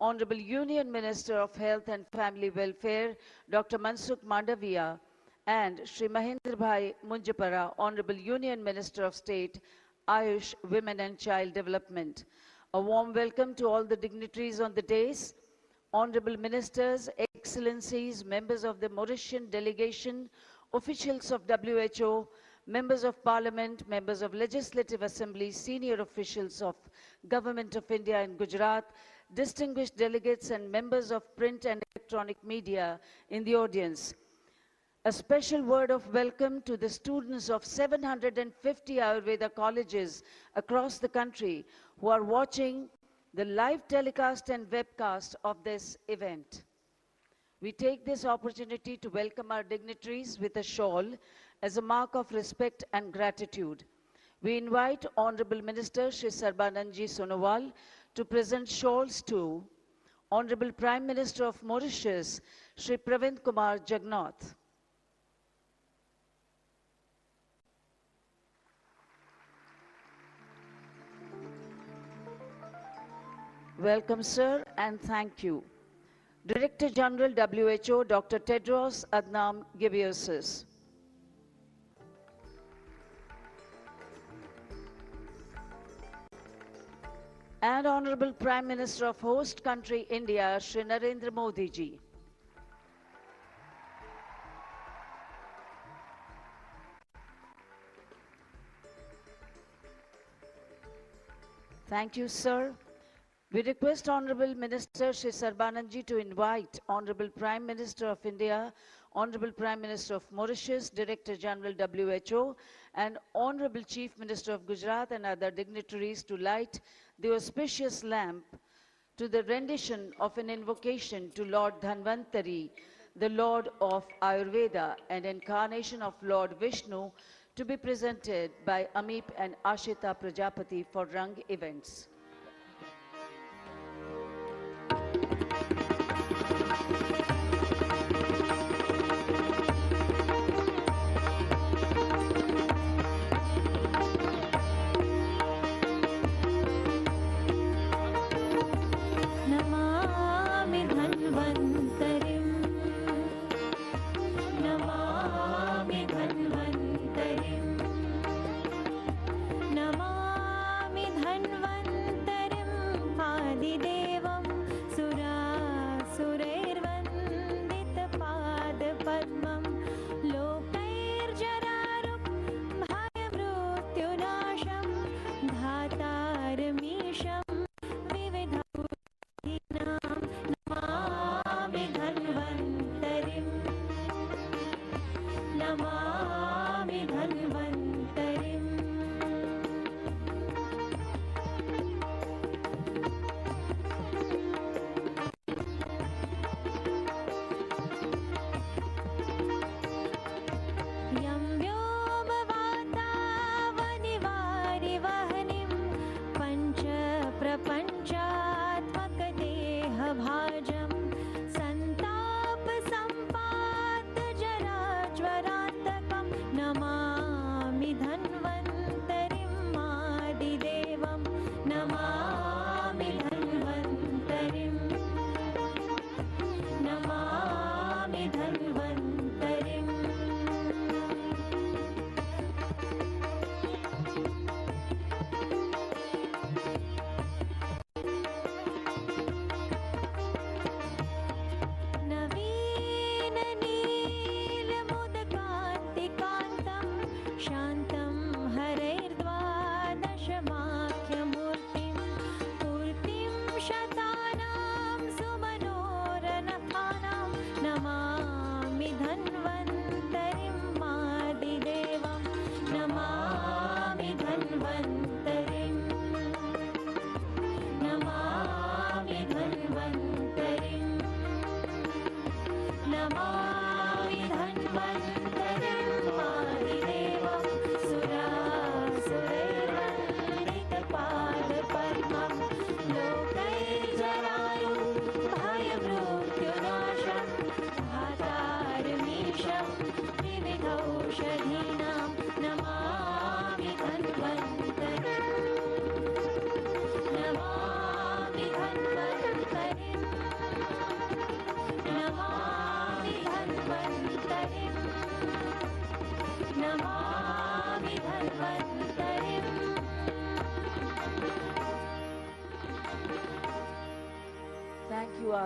Honorable Union Minister of Health and Family Welfare, Dr. Mansukh Mandaviya, and Shri Mahendra Bhai Munjapara, Honorable Union Minister of State, AYUSH, Women and Child Development. A warm welcome to all the dignitaries on the dais, Honorable Ministers, Excellencies, members of the Mauritian delegation, officials of WHO, members of Parliament, members of Legislative Assembly, senior officials of Government of India in Gujarat, distinguished delegates and members of print and electronic media in the audience. A special word of welcome to the students of 750 Ayurveda colleges across the country who are watching the live telecast and webcast of this event. We take this opportunity to welcome our dignitaries with a shawl as a mark of respect and gratitude. We invite Honorable Minister Shri Sarbanandji Sonowal to present shawls to Honorable Prime Minister of Mauritius, Shri Pravind Kumar Jugnauth. Welcome, sir, and thank you. Director General WHO, Dr. Tedros Adhanom Ghebreyesus. And Honorable Prime Minister of host country India, Shri Narendra Modi ji. Thank you, sir. We request Honorable Minister Shri Sarbanandji to invite Honorable Prime Minister of India, Honorable Prime Minister of Mauritius, Director General WHO, and Honorable Chief Minister of Gujarat and other dignitaries to light the auspicious lamp to the rendition of an invocation to Lord Dhanvantari, the Lord of Ayurveda and incarnation of Lord Vishnu, to be presented by Amip and Ashita Prajapati for Rang events.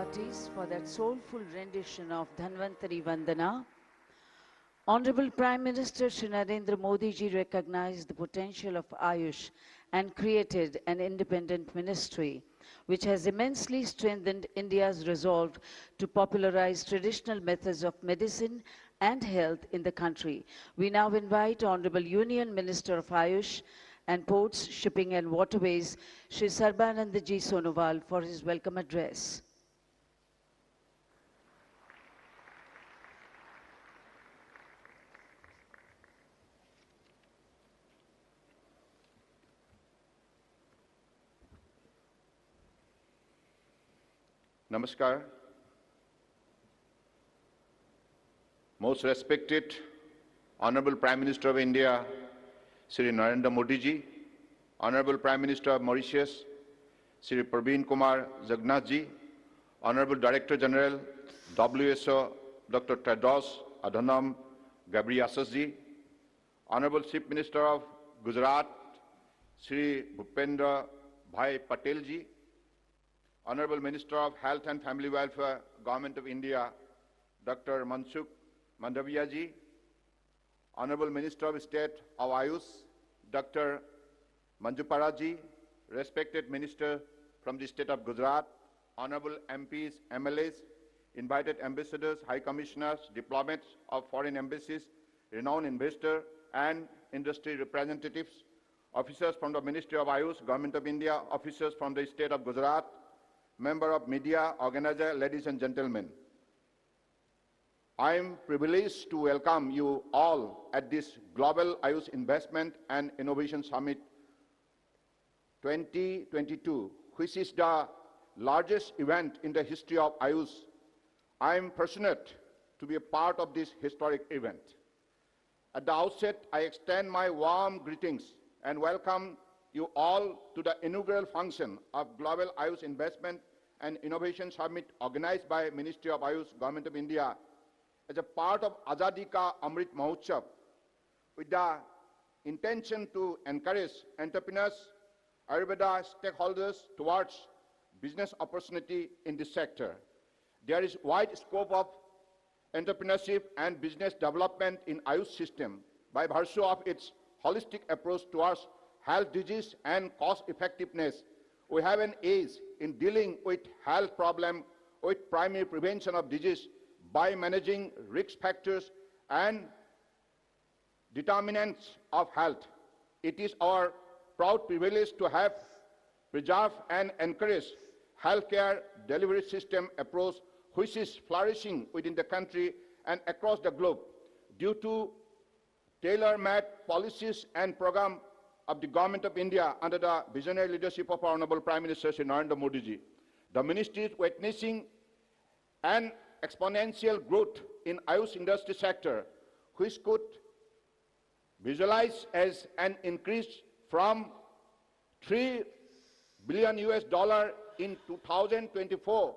devotees for that soulful rendition of Dhanvantari Vandana. Honorable Prime Minister Shri Narendra Modi ji recognized the potential of AYUSH and created an independent ministry, which has immensely strengthened India's resolve to popularize traditional methods of medicine and health in the country. We now invite Honorable Union Minister of AYUSH and Ports, Shipping and Waterways, Shri Sarbanand Ji Sonowal, for his welcome address. Namaskar. Most respected Honorable Prime Minister of India, Shri Narendra Modi ji, Honorable Prime Minister of Mauritius, Shri Pravind Kumar Jugnauth ji, Honorable Director General, WHO, Dr. Tedros, Adhanom, Ghebreyesus ji, Honorable Chief Minister of Gujarat, Shri Bhupendra Bhai Patel ji, Honorable Minister of Health and Family Welfare, Government of India, Dr. Mansukh Mandaviya ji, Honorable Minister of State of AYUSH, Dr. Manjupara ji, respected Minister from the State of Gujarat, Honorable MPs, MLAs, invited ambassadors, high commissioners, diplomats of foreign embassies, renowned investor and industry representatives, officers from the Ministry of AYUSH, Government of India, officers from the State of Gujarat, member of media, organizer, ladies and gentlemen. I am privileged to welcome you all at this Global AYUSH Investment and Innovation Summit 2022, which is the largest event in the history of AYUSH. I am fortunate to be a part of this historic event. At the outset, I extend my warm greetings and welcome you all to the inaugural function of Global AYUSH Investment and Innovation Summit organized by Ministry of AYUSH, Government of India, as a part of Azadi Ka Amrit Mahotsav, with the intention to encourage entrepreneurs, Ayurveda stakeholders towards business opportunity in this sector. There is wide scope of entrepreneurship and business development in AYUSH system by virtue of its holistic approach towards health, disease and cost effectiveness. We have an edge in dealing with health problem with primary prevention of disease by managing risk factors and determinants of health. It is our proud privilege to have preserved and encouraged healthcare delivery system approach which is flourishing within the country and across the globe due to tailor-made policies and programs of the Government of India under the visionary leadership of our Honorable Prime Minister Shri Narendra Modi ji. The ministry is witnessing an exponential growth in AYUSH industry sector, which could visualize as an increase from $3 billion in 2024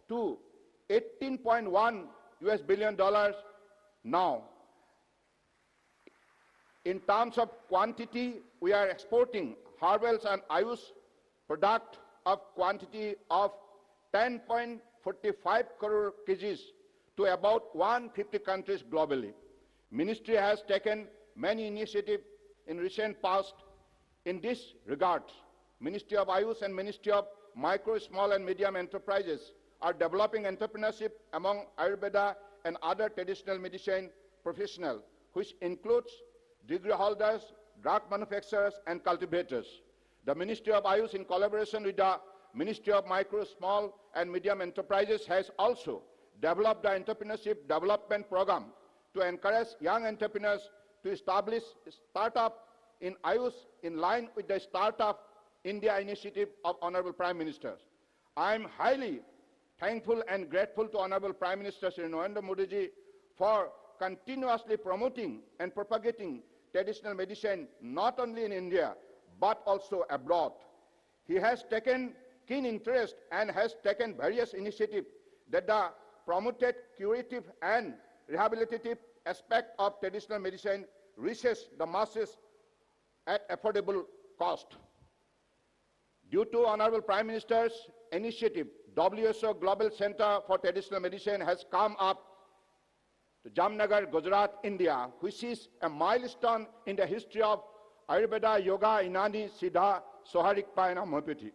to $18.1 billion now. In terms of quantity, we are exporting herbals and AYUSH product of quantity of 10.45 crore kgs to about 150 countries globally. Ministry has taken many initiatives in recent past in this regard. Ministry of AYUSH and Ministry of Micro, Small and Medium Enterprises are developing entrepreneurship among Ayurveda and other traditional medicine professionals, which includes degree holders, drug manufacturers and cultivators. The Ministry of AYUSH in collaboration with the Ministry of Micro, Small and Medium Enterprises has also developed the entrepreneurship development program to encourage young entrepreneurs to establish startup in AYUSH in line with the Startup India initiative of Honorable Prime Minister. I am highly thankful and grateful to Honorable Prime Minister Shri Narendra Modi ji for continuously promoting and propagating traditional medicine not only in India but also abroad. He has taken keen interest and has taken various initiatives that promoted curative and rehabilitative aspect of traditional medicine reaches the masses at affordable cost. Due to Honorable Prime Minister's initiative, WHO Global Center for Traditional Medicine has come up to Jamnagar, Gujarat, India, which is a milestone in the history of Ayurveda, Yoga, Inani, Siddha, Soharikpa and homeopathy.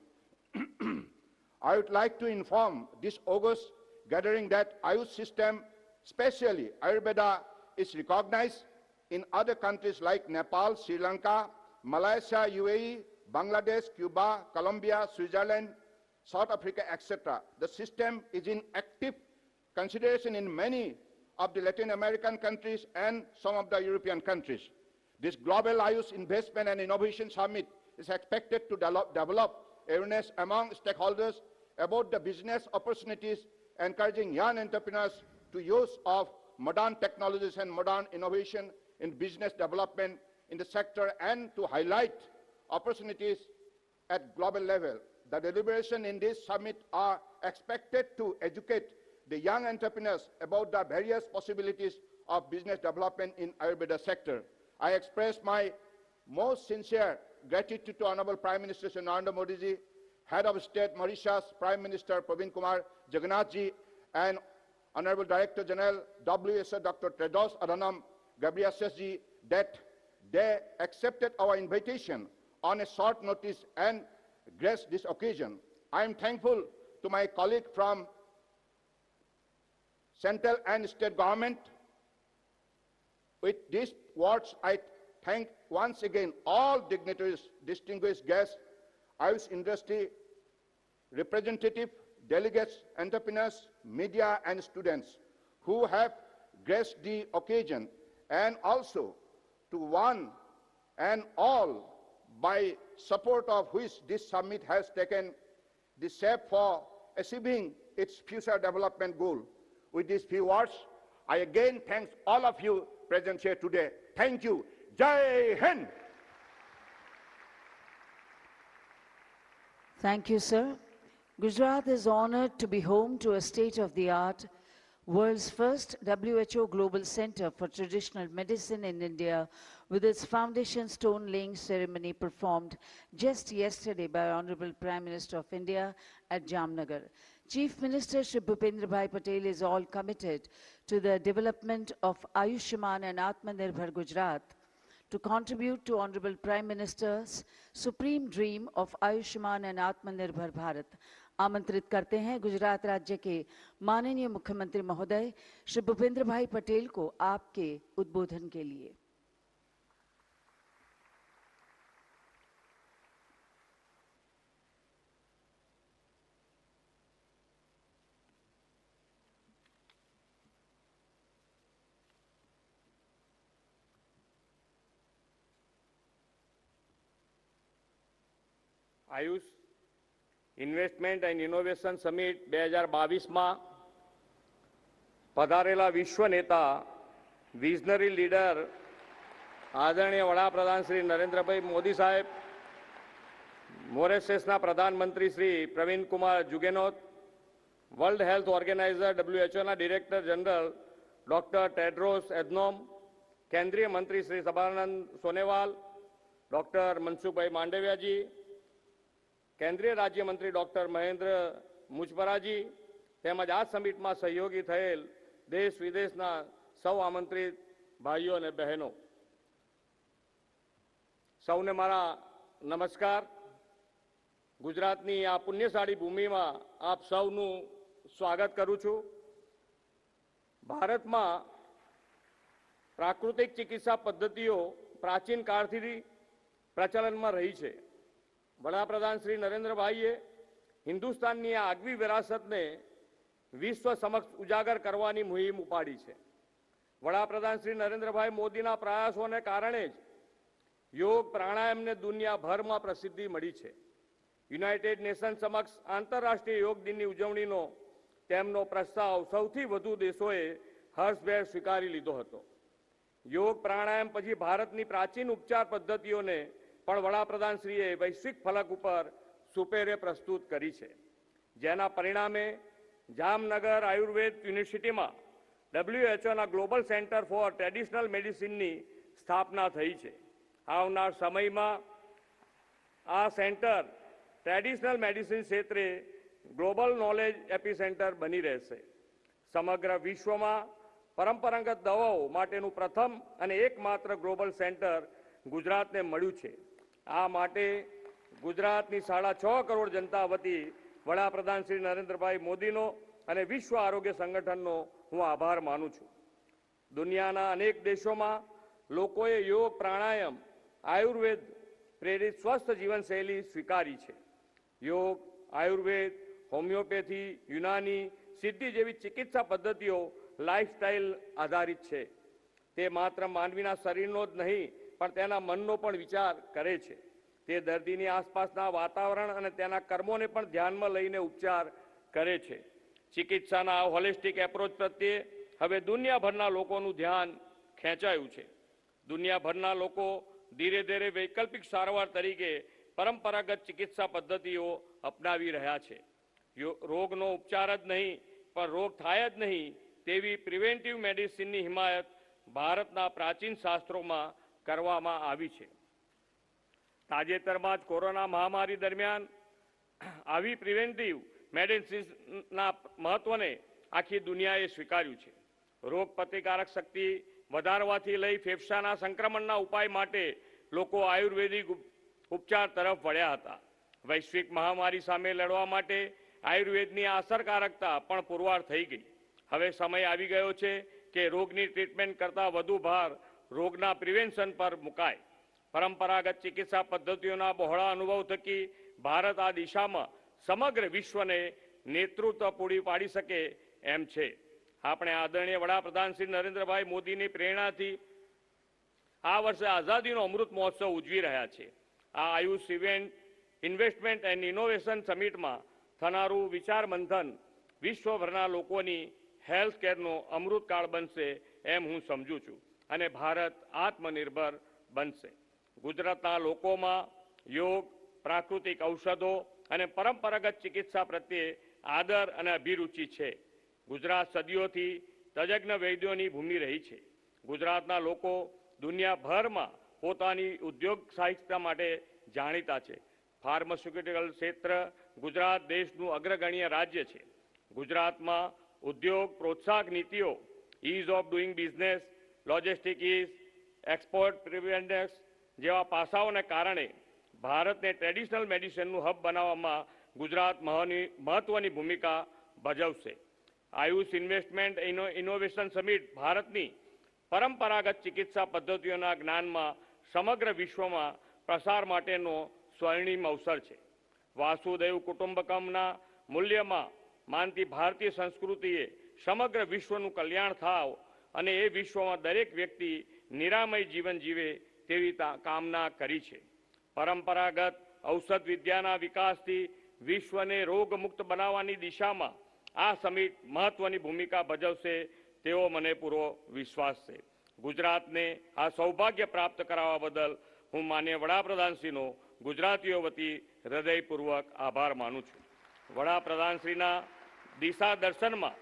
I would like to inform this august gathering that AYUSH system, especially Ayurveda, is recognized in other countries like Nepal, Sri Lanka, Malaysia, UAE, Bangladesh, Cuba, Colombia, Switzerland, South Africa, etc. The system is in active consideration in many of the Latin American countries and some of the European countries. This Global AYUSH Investment and Innovation Summit is expected to develop awareness among stakeholders about the business opportunities, encouraging young entrepreneurs to use of modern technologies and modern innovation in business development in the sector and to highlight opportunities at global level. The deliberations in this summit are expected to educate the young entrepreneurs about the various possibilities of business development in Ayurveda sector. I express my most sincere gratitude to Honorable Prime Minister Shri Narendra Modi ji, Head of State Mauritius, Prime Minister Pravind Kumar, Jugnauth ji, and Honorable Director General WHO Dr. Tedros Adhanom, Ghebreyesus ji, that they accepted our invitation on a short notice and graced this occasion. I am thankful to my colleague from central and state government. With these words, I thank once again all dignitaries, distinguished guests, AYUSH industry representatives, delegates, entrepreneurs, media, and students who have graced the occasion, and also to one and all by support of which this summit has taken the step for achieving its future development goal. With these few words, I again thank all of you present here today. Thank you. Jai Hind. Thank you, sir. Gujarat is honored to be home to a state-of-the-art, world's first WHO Global Center for Traditional Medicine in India, with its foundation stone laying ceremony performed just yesterday by Honorable Prime Minister of India at Jamnagar. Chief Minister Shri Bhupendra Bhai Patel is all committed to the development of Ayushman and Atmanirbhar Gujarat to contribute to Honorable Prime Minister's supreme dream of Ayushman and Atmanirbhar Bharat. आमंत्रित करते हैं गुजरात राज्य के माननीय मुख्यमंत्री महोदय श्री भूपेंद्र भाई पटेल को आपके उद्बोधन के लिए। Ayush investment and innovation summit 2022 में पधारेला विश्व नेता विजनरी लीडर आदरणीय वडाप्रधान श्री नरेंद्र भाई मोदी साहेब, मॉरिशसना प्रधानमंत्री Shri Pravind Kumar Jugnauth, world health organiser WHO ना director general doctor Tedros Adhanom, केंद्रीय मंत्री श्री सदानंद सोनेवाल, डॉक्टर मनसुख भाई मांडविया जी, केंद्रीय राज्य मंत्री डॉक्टर महेंद्र मुजपरा जी, તેમજ આ સમિટમાં સહયોગી થયેલ દેશ વિદેશના સૌ આમંત્રિત ભાઈઓ અને બહેનો, સૌને મારા નમસ્કાર. ગુજરાતની આ પુણ્યશાળી ભૂમિમાં આપ સૌનું સ્વાગત કરું છું. ભારતમાં પ્રાકૃતિક ચિકિત્સા પદ્ધતિઓ પ્રાચીન કાળથી પ્રચલનમાં રહી છે. વડાપ્રધાન શ્રી નરેન્દ્રભાઈએ હિન્દુસ્તાનની આ આગવી વિરાસતને વિશ્વ સમક્ષ ઉજાગર કરવાની મુહિમ ઉપાડી છે. વડાપ્રધાન શ્રી નરેન્દ્રભાઈ મોદીના પ્રયાસોને કારણે જ યોગ પ્રાણાયામને દુનિયાભરમાં પ્રસિદ્ધિ મળી છે. યુનાઇટેડ નેશન સમક્ષ આંતરરાષ્ટ્રીય યોગ દિનની ઉજવણીનો તેમનો પ્રસ્તાવ સૌથી વધુ દેશોએ હર્ષભેર સ્વીકારી લીધો હતો. યોગ પ્રાણાયામ પછી ભારતની પ્રાચીન ઉપચાર પદ્ધતિઓને પણ વડાપ્રધાનશ્રીએ વૈશ્વિક ફલક ઉપર સુપેરે પ્રસ્તુત કરી છે, જેના પરિણામે જામનગર આયુર્વેદ યુનિવર્સિટીમાં WHOના ગ્લોબલ સેન્ટર ફોર ટ્રેડિશનલ મેડિસિનની સ્થાપના થઈ છે. આવનાર સમયમાં આ સેન્ટર ટ્રેડિશનલ મેડિસિન ક્ષેત્રે ગ્લોબલ નોલેજ એપિસેન્ટર બની રહેશે. સમગ્ર વિશ્વમાં પરંપરાગત દવાઓ માટેનું પ્રથમ અને એકમાત્ર ગ્લોબલ સેન્ટર ગુજરાતને મળ્યું છે. આ માટે ગુજરાતની 6.5 કરોડ જનતા વતી વડાપ્રધાન શ્રી નરેન્દ્રભાઈ મોદીનો અને વિશ્વ આરોગ્ય સંગઠનનો હું આભાર માનું છું. દુનિયાના અનેક દેશોમાં લોકોએ યોગ, પ્રાણાયામ, આયુર્વેદ પ્રેરિત સ્વસ્થ જીવનશૈલી સ્વીકારી છે. યોગ, આયુર્વેદ, હોમિયોપેથી, યુનાની, સિદ્ધિ જેવી ચિકિત્સા પદ્ધતિઓ લાઇફસ્ટાઇલ આધારિત છે. તે માત્ર માનવીના શરીરનો જ નહીં પણ તેના મનનો પણ વિચાર કરે છે. તે દર્દીની આસપાસના વાતાવરણ અને તેના કર્મોને પણ ધ્યાનમાં લઈને ઉપચાર કરે છે. ચિકિત્સાના હોલિસ્ટિક એપ્રોચ પ્રત્યે હવે દુનિયાભરના લોકોનું ધ્યાન ખેંચાયું છે. દુનિયાભરના લોકો ધીરે ધીરે વૈકલ્પિક સારવાર તરીકે પરંપરાગત ચિકિત્સા પદ્ધતિઓ અપનાવી રહ્યા છે. રોગનો ઉપચાર જ નહીં પણ રોગ થાય જ નહીં તેવી પ્રિવેન્ટિવ મેડિસિનની હિમાયત ભારતના પ્રાચીન શાસ્ત્રોમાં કરવામાં આવી છે. તાજેતરમાં જ કોરોના મહામારી દરમિયાન આવી પ્રિવેન્ટિવ મેડિસિનના મહત્વને આખી દુનિયાએ સ્વીકાર્યું છે. રોગ પ્રતિકારક શક્તિ વધારવાથી લઈ ફેફસાના સંક્રમણના ઉપાય માટે લોકો આયુર્વેદિક ઉપચાર તરફ વળ્યા હતા. વૈશ્વિક મહામારી સામે લડવા માટે આયુર્વેદની અસરકારકતા પણ પુરવાર થઈ ગઈ. હવે સમય આવી ગયો છે કે રોગની ટ્રીટમેન્ટ કરતાં વધુ ભાર રોગના પ્રિવેન્શન પર મુકાય. પરંપરાગત ચિકિત્સા પદ્ધતિઓના બહોળા અનુભવ થકી ભારત આ દિશામાં સમગ્ર વિશ્વને નેતૃત્વ પૂરી પાડી શકે એમ છે. આપણે આદરણીય વડાપ્રધાન શ્રી નરેન્દ્રભાઈ મોદીની પ્રેરણાથી આ વર્ષે આઝાદીનો અમૃત મહોત્સવ ઉજવી રહ્યા છે. આ આયુષ ઇન્વેસ્ટમેન્ટ એન્ડ ઇનોવેશન સમિટમાં થનારું વિચાર મંથન વિશ્વભરના લોકોની હેલ્થ કેરનો અમૃતકાળ બનશે એમ હું સમજુ છું અને ભારત આત્મનિર્ભર બનશે. ગુજરાતના લોકોમાં યોગ, પ્રાકૃતિક ઔષધો અને પરંપરાગત ચિકિત્સા પ્રત્યે આદર અને અભિરુચિ છે. ગુજરાત સદીઓથી તજજ્ઞ વૈદ્યોની ભૂમિ રહી છે. ગુજરાતના લોકો દુનિયાભરમાં પોતાની ઉદ્યોગ સાહિત્ય માટે જાણીતા છે. ફાર્માસ્યુટિકલ ક્ષેત્ર ગુજરાત દેશનું અગ્રગણ્ય રાજ્ય છે. ગુજરાતમાં ઉદ્યોગ પ્રોત્સાહક નીતિઓ, ease of doing business, logistic ease, export પ્રિવેન્ડર્સ જેવા પાસાઓને કારણે ભારતને ટ્રેડિશનલ મેડિસિનનું હબ બનાવવામાં ગુજરાત મહત્વની ભૂમિકા ભજવશે. આયુષ ઇન્વેસ્ટમેન્ટ ઇનોવેશન સમિટ ભારતની પરંપરાગત ચિકિત્સા પદ્ધતિઓના જ્ઞાનમાં સમગ્ર વિશ્વમાં પ્રસાર માટેનો સ્વર્ણિમ અવસર છે. વાસુદેવ કુટુંબકમના મૂલ્યમાં માનતી ભારતીય સંસ્કૃતિએ સમગ્ર વિશ્વનું કલ્યાણ થાવ અને એ વિશ્વમાં દરેક વ્યક્તિ નિરામય જીવન જીવે તેવી કામના કરી છે. પરંપરાગત ઔષધ વિદ્યાના વિકાસથી વિશ્વને રોગમુક્ત બનાવવાની દિશામાં આ સમિટ મહત્વની ભૂમિકા ભજવશે તેવો મને પૂરો વિશ્વાસ છે. ગુજરાતને આ સૌભાગ્ય પ્રાપ્ત કરાવવા બદલ હું માનનીય વડાપ્રધાનશ્રીનો ગુજરાતીઓ વતી હૃદયપૂર્વક આભાર માનું છું. વડાપ્રધાનશ્રીના દિશા દર્શનમાં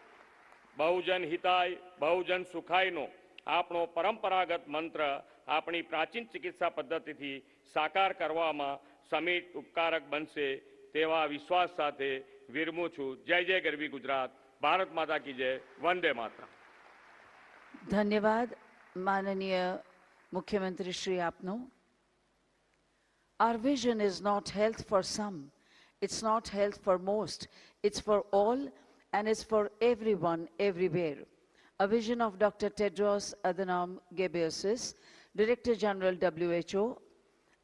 બહુજન હિતાય બહુજન સુખાયનો આપણો પરંપરાગત મંત્ર આપણી પ્રાચીન ચિકિત્સા પદ્ધતિથી સાકાર કરવામાં સમિટ ઉપકારક બનશે તેવા વિશ્વાસ સાથે વિરમું છું. જય જય ગરવી ગુજરાત. ભારત માતા કી જય. વંદે માતરમ. ધન્યવાદ માનનીય મુખ્યમંત્રી શ્રી આપનો. Our vision is not health for some, it's not health for most, it's for all and it's for everyone, everywhere. A vision of Dr. Tedros Adhanom Ghebreyesus, Director General WHO,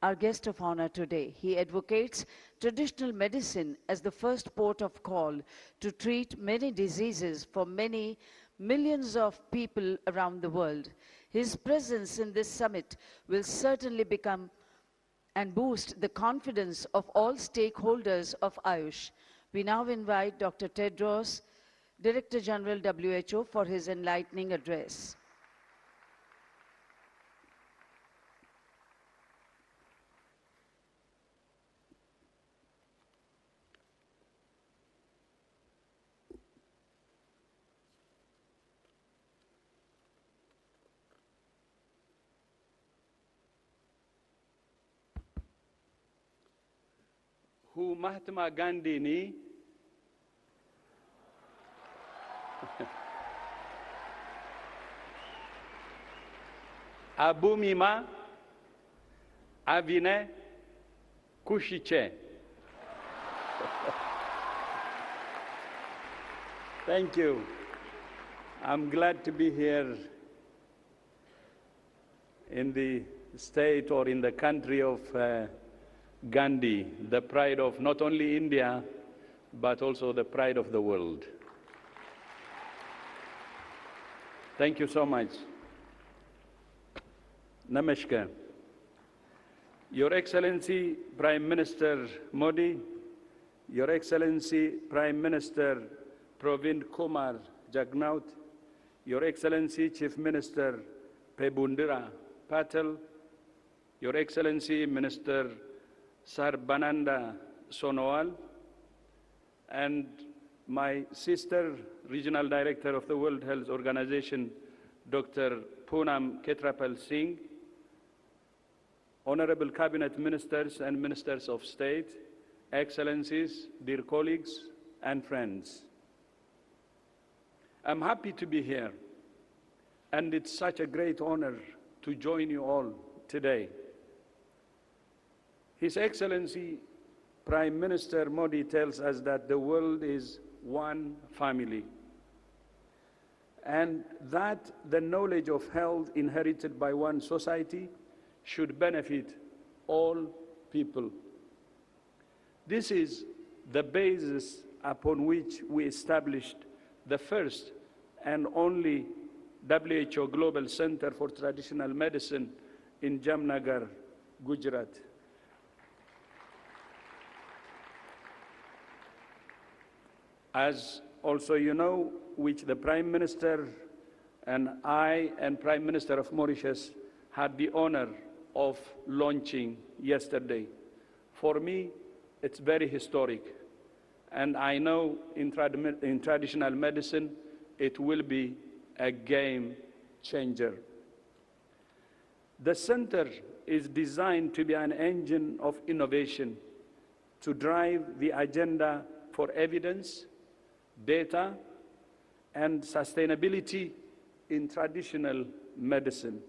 our guest of honor today. He advocates traditional medicine as the first port of call to treat many diseases for many millions of people around the world. His presence in this summit will certainly become and boost the confidence of all stakeholders of AYUSH. We now invite Dr. Tedros, Director General WHO, for his enlightening address. who Mahatma Gandhi ni abumima avine kushiche. Thank you. I'm glad to be here in the state or in the country of Gandhi, the pride of not only India, but also the pride of the world. Thank you so much. Namaskar. Your Excellency Prime Minister Modi, Your Excellency Prime Minister Pravind Kumar Jugnauth, Your Excellency Chief Minister Pebundira Patel, Your Excellency Minister Sarbananda Sonowal, and my sister, Regional Director of the World Health Organization, Dr. Poonam Ketrapal Singh, Honorable Cabinet Ministers and Ministers of State, Excellencies, dear colleagues and friends. I'm happy to be here, and it's such a great honor to join you all today. His Excellency Prime Minister Modi tells us that the world is one family, and that the knowledge of health inherited by one society should benefit all people. This is the basis upon which we established the first and only WHO Global Center for Traditional Medicine in Jugnauth, Gujarat. As also you know, which the Prime Minister and I and Prime Minister of Mauritius had the honor of launching yesterday. For me, it's very historic. And I know in traditional medicine, it will be a game changer. The center is designed to be an engine of innovation to drive the agenda for evidence, data, and sustainability in traditional medicine.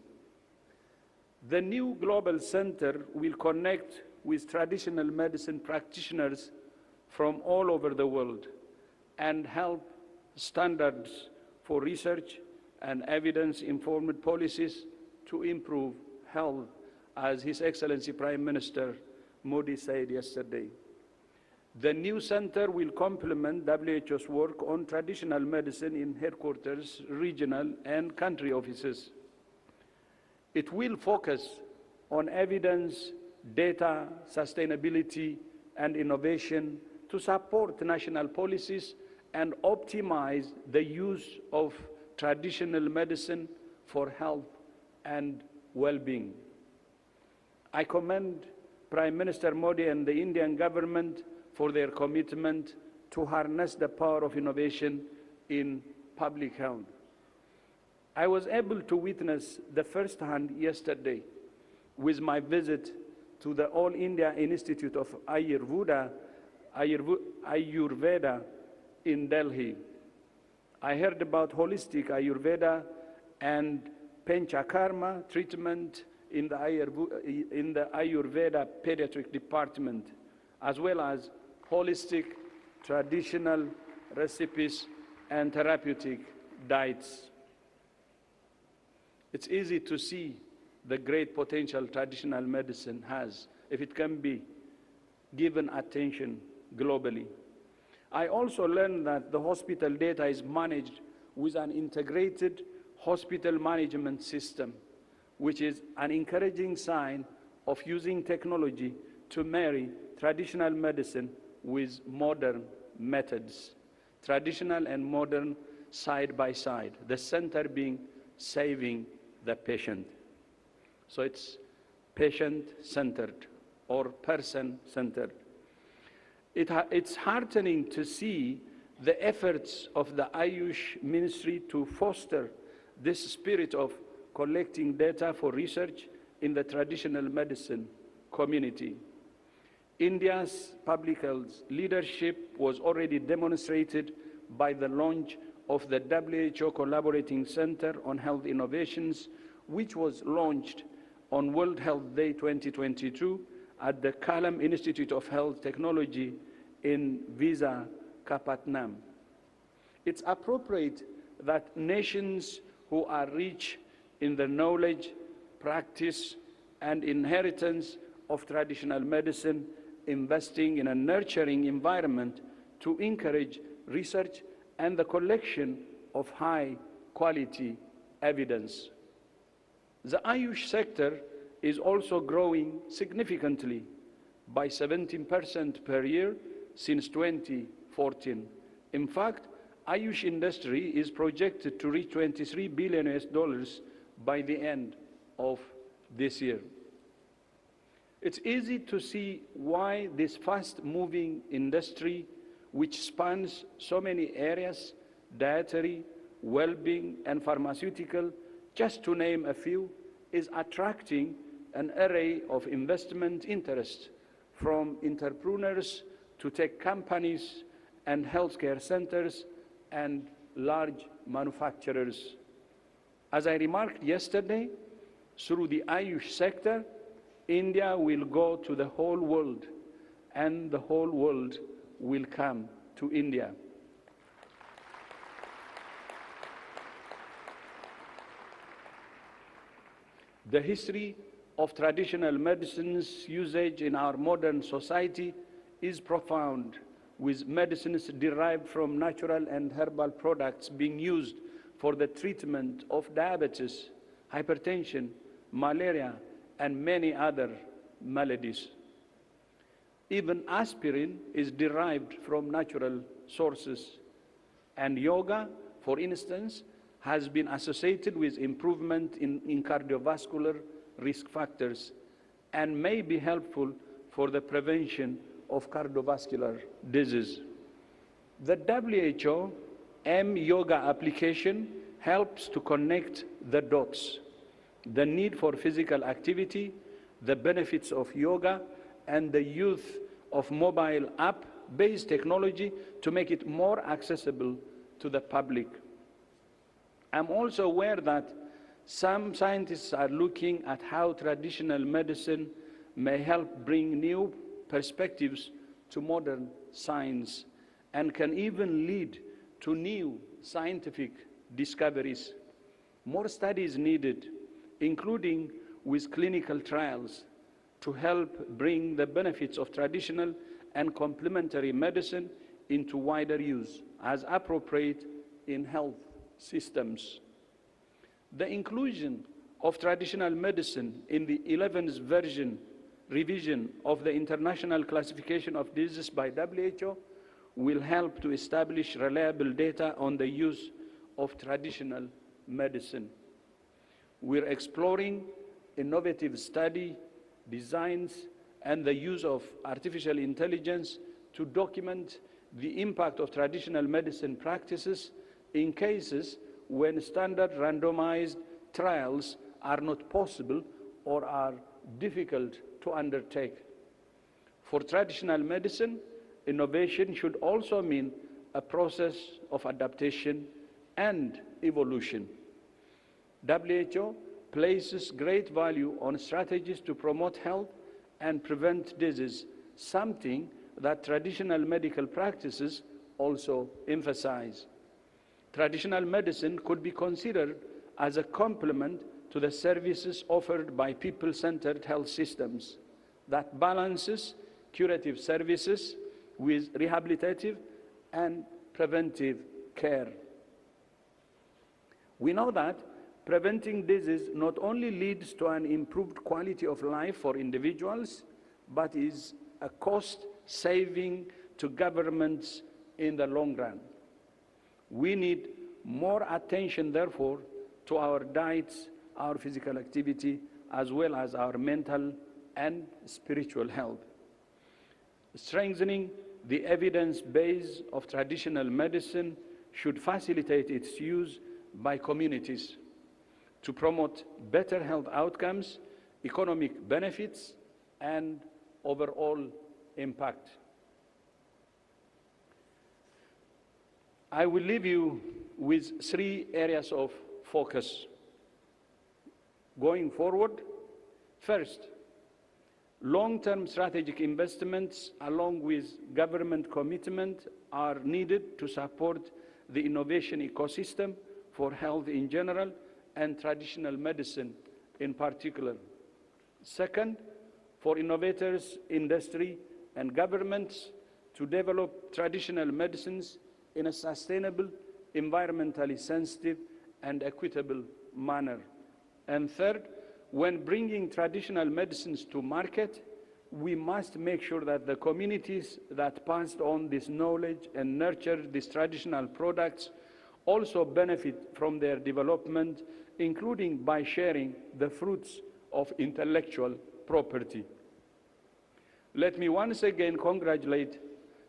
The new global center will connect with traditional medicine practitioners from all over the world and help standards for research and evidence-informed policies to improve health, as His Excellency Prime Minister Modi said yesterday. The new center will complement WHO's work on traditional medicine in headquarters, regional, and country offices. It will focus on evidence, data, sustainability, and innovation to support national policies and optimize the use of traditional medicine for health and well-being. I commend Prime Minister Modi and the Indian government for their commitment to harness the power of innovation in public health. I was able to witness the first-hand yesterday with my visit to the All India Institute of Ayurveda in Delhi. I heard about holistic Ayurveda and Panchakarma treatment in the Ayurveda pediatric department, as well as holistic traditional recipes and therapeutic diets. It's easy to see the great potential traditional medicine has if it can be given attention globally. I also learned that the hospital data is managed with an integrated hospital management system, which is an encouraging sign of using technology to marry traditional medicine with modern methods, traditional and modern side by side, the center being saving the patient. So it's patient-centered or person-centered. It's heartening to see the efforts of the AYUSH ministry to foster this spirit of collecting data for research in the traditional medicine community. India's public health leadership was already demonstrated by the launch of the WHO Collaborating Center on Health Innovations, which was launched on World Health Day 2022 at the Kalam Institute of Health Technology in Visakhapatnam. It's appropriate that nations who are rich in the knowledge, practice, and inheritance of traditional medicine investing in a nurturing environment to encourage research and the collection of high-quality evidence. The AYUSH sector is also growing significantly by 17% per year since 2014. In fact, AYUSH industry is projected to reach $23 billion by the end of this year. It's easy to see why this fast-moving industry, which spans so many areas, dietary, well-being, and pharmaceutical, just to name a few, is attracting an array of investment interests from entrepreneurs to tech companies and healthcare centers and large manufacturers. As I remarked yesterday, through the AYUSH sector, India will go to the whole world, and the whole world will come to India. The history of traditional medicines usage in our modern society is profound, with medicines derived from natural and herbal products being used for the treatment of diabetes, hypertension, malaria, and many other maladies. Even aspirin is derived from natural sources. And yoga, for instance, has been associated with improvement in cardiovascular risk factors and may be helpful for the prevention of cardiovascular disease. The WHO M-Yoga application helps to connect the dots, the need for physical activity, the benefits of yoga, and the use of mobile app-based technology to make it more accessible to the public. I'm also aware that some scientists are looking at how traditional medicine may help bring new perspectives to modern science and can even lead to new scientific discoveries. More studies needed, including with clinical trials, to help bring the benefits of traditional and complementary medicine into wider use as appropriate in health systems. The inclusion of traditional medicine in the 11th revision of the International Classification of Diseases by WHO will help to establish reliable data on the use of traditional medicine. We're exploring innovative study designs and the use of artificial intelligence to document the impact of traditional medicine practices in cases when standard randomized trials are not possible or are difficult to undertake. For traditional medicine, innovation should also mean a process of adaptation and evolution. WHO places great value on strategies to promote health and prevent disease, something that traditional medical practices also emphasize. Traditional medicine could be considered as a complement to the services offered by people-centered health systems that balances curative services with rehabilitative and preventive care. We know that preventing disease not only leads to an improved quality of life for individuals, but is a cost saving to governments in the long run. We need more attention, therefore, to our diets, our physical activity, as well as our mental and spiritual health. Strengthening the evidence base of traditional medicine should facilitate its use by communities to promote better health outcomes, economic benefits, and overall impact. I will leave you with 3 areas of focus going forward. First, long-term strategic investments along with government commitment are needed to support the innovation ecosystem for health in general and traditional medicine in particular. Second, for innovators, industry, and governments to develop traditional medicines in a sustainable, environmentally sensitive, and equitable manner. And third, when bringing traditional medicines to market, we must make sure that the communities that passed on this knowledge and nurtured these traditional products also benefit from their development, including by sharing the fruits of intellectual property. Let me once again congratulate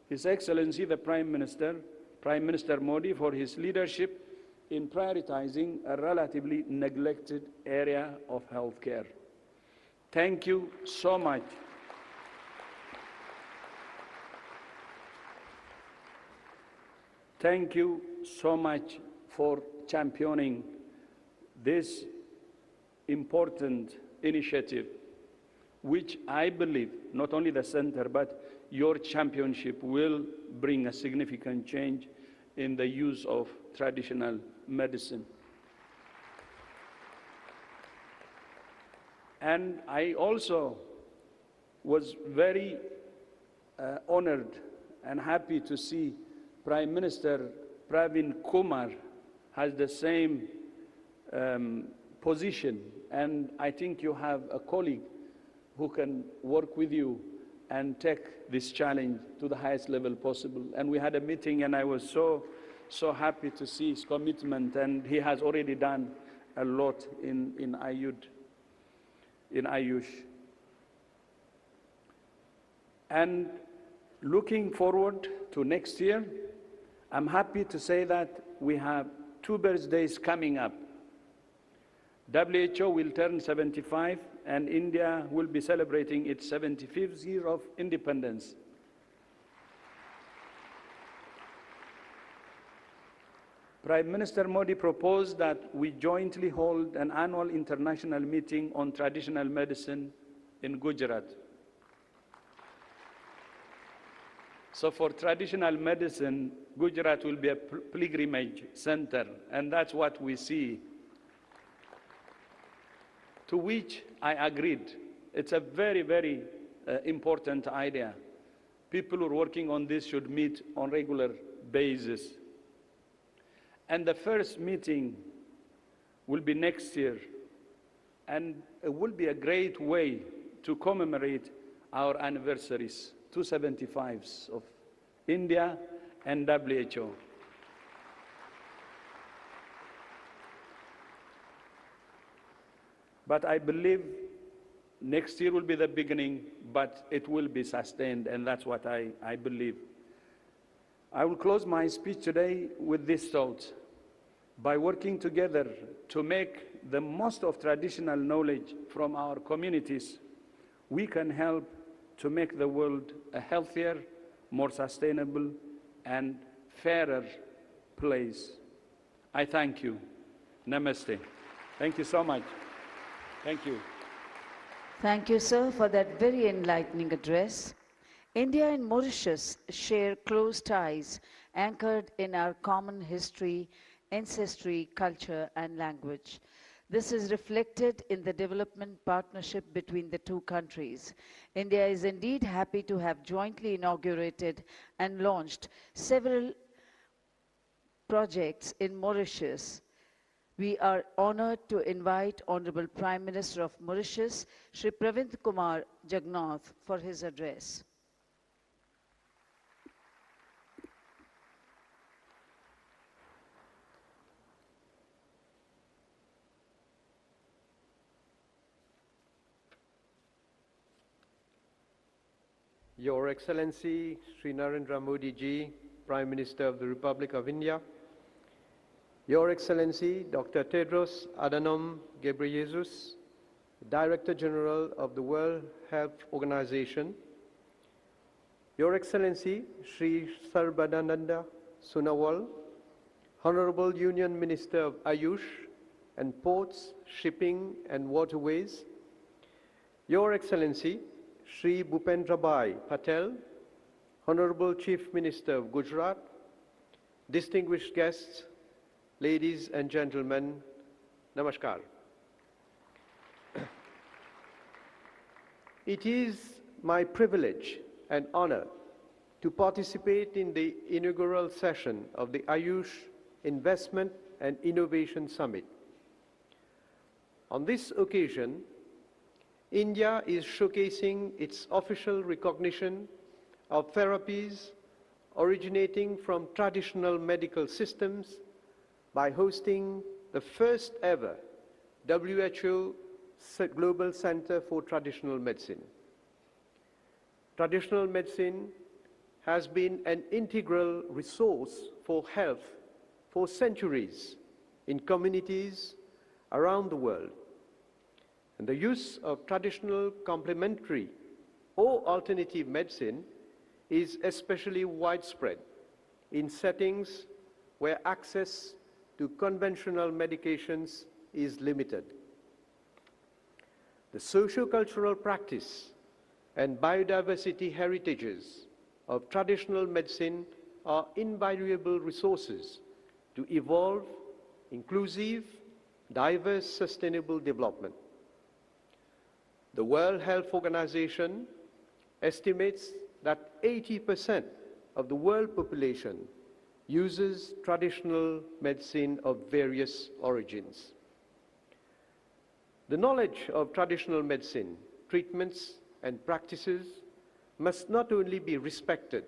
His Excellency the Prime Minister Modi, for his leadership in prioritizing a relatively neglected area of healthcare. Thank you so much. Thank you so much for championing this important initiative, which I believe not only the center, but your championship will bring a significant change in the use of traditional medicine. And I also was very honored and happy to see Prime Minister Pravind Kumar has the same position, and I think you have a colleague who can work with you and take this challenge to the highest level possible. And we had a meeting, and I was so happy to see his commitment, and he has already done a lot in AYUSH. And looking forward to next year, I'm happy to say that we have 2 birthdays coming up. WHO will turn 75, and India will be celebrating its 75th year of independence. Prime Minister Modi proposed that we jointly hold an annual international meeting on traditional medicine in Gujarat. So for traditional medicine, Gujarat will be a pilgrimage center, and that's what we see. To which I agreed. It's a very, very important idea. People who are working on this should meet on a regular basis. And the first meeting will be next year, and it will be a great way to commemorate our anniversaries, 275s of India and WHO. But I believe next year will be the beginning, but it will be sustained, and that's what I believe. I will close my speech today with this thought. By working together to make the most of traditional knowledge from our communities, we can help to make the world a healthier, more sustainable, and fairer place. I thank you. Namaste. Thank you so much. Thank you. Thank you, sir, for that very enlightening address. India and Mauritius share close ties anchored in our common history, ancestry, culture, and language. This is reflected in the development partnership between the two countries. India is indeed happy to have jointly inaugurated and launched several projects in Mauritius. We are honored to invite Honorable Prime Minister of Mauritius, Shri Pravind Kumar Jugnauth, for his address. Your Excellency, Sri Narendra Modi ji, Prime Minister of the Republic of India, Your Excellency, Dr. Tedros Adhanom Ghebreyesus, Director General of the World Health Organization, Your Excellency, Sri Sarbadananda Sunawal, Honorable Union Minister of AYUSH and Ports, Shipping and Waterways, Your Excellency, Sri Bhupendrabhai Patel, Honorable Chief Minister of Gujarat, distinguished guests, ladies and gentlemen, Namaskar. It is my privilege and honor to participate in the inaugural session of the AYUSH Investment and Innovation Summit. On this occasion, India is showcasing its official recognition of therapies originating from traditional medical systems by hosting the first ever WHO Global Center for Traditional Medicine. Traditional medicine has been an integral resource for health for centuries in communities around the world. And the use of traditional complementary or alternative medicine is especially widespread in settings where access to conventional medications is limited. The socio-cultural practice and biodiversity heritages of traditional medicine are invaluable resources to evolve inclusive, diverse, sustainable development. The World Health Organization estimates that 80% of the world population uses traditional medicine of various origins. The knowledge of traditional medicine, treatments, and practices must not only be respected,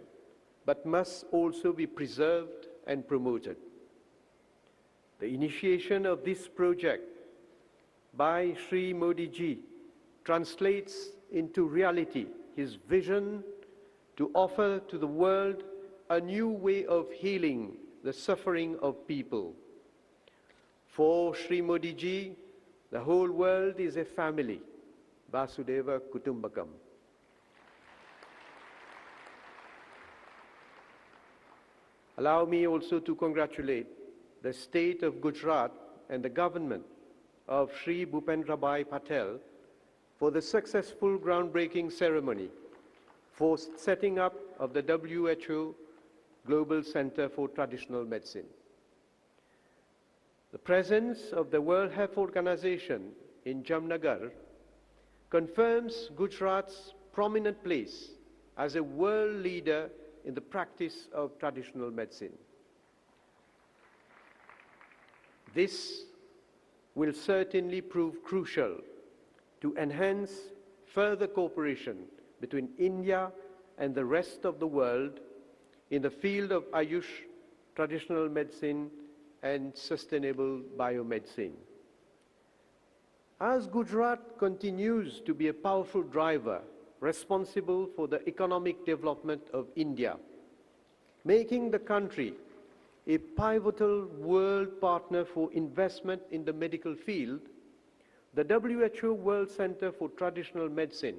but must also be preserved and promoted. The initiation of this project by Sri Modi ji translates into reality his vision to offer to the world a new way of healing the suffering of people. For Sri Modi ji, the whole world is a family, Vasudeva Kutumbakam. Allow me also to congratulate the state of Gujarat and the government of Sri Bhupendrabhai Patel for the successful groundbreaking ceremony for setting up of the WHO Global Center for Traditional Medicine. The presence of the World Health Organization in Jugnauth confirms Gujarat's prominent place as a world leader in the practice of traditional medicine. This will certainly prove crucial to enhance further cooperation between India and the rest of the world in the field of AYUSH, traditional medicine, and sustainable biomedicine. As Gujarat continues to be a powerful driver responsible for the economic development of India, making the country a pivotal world partner for investment in the medical field, the WHO World Center for Traditional Medicine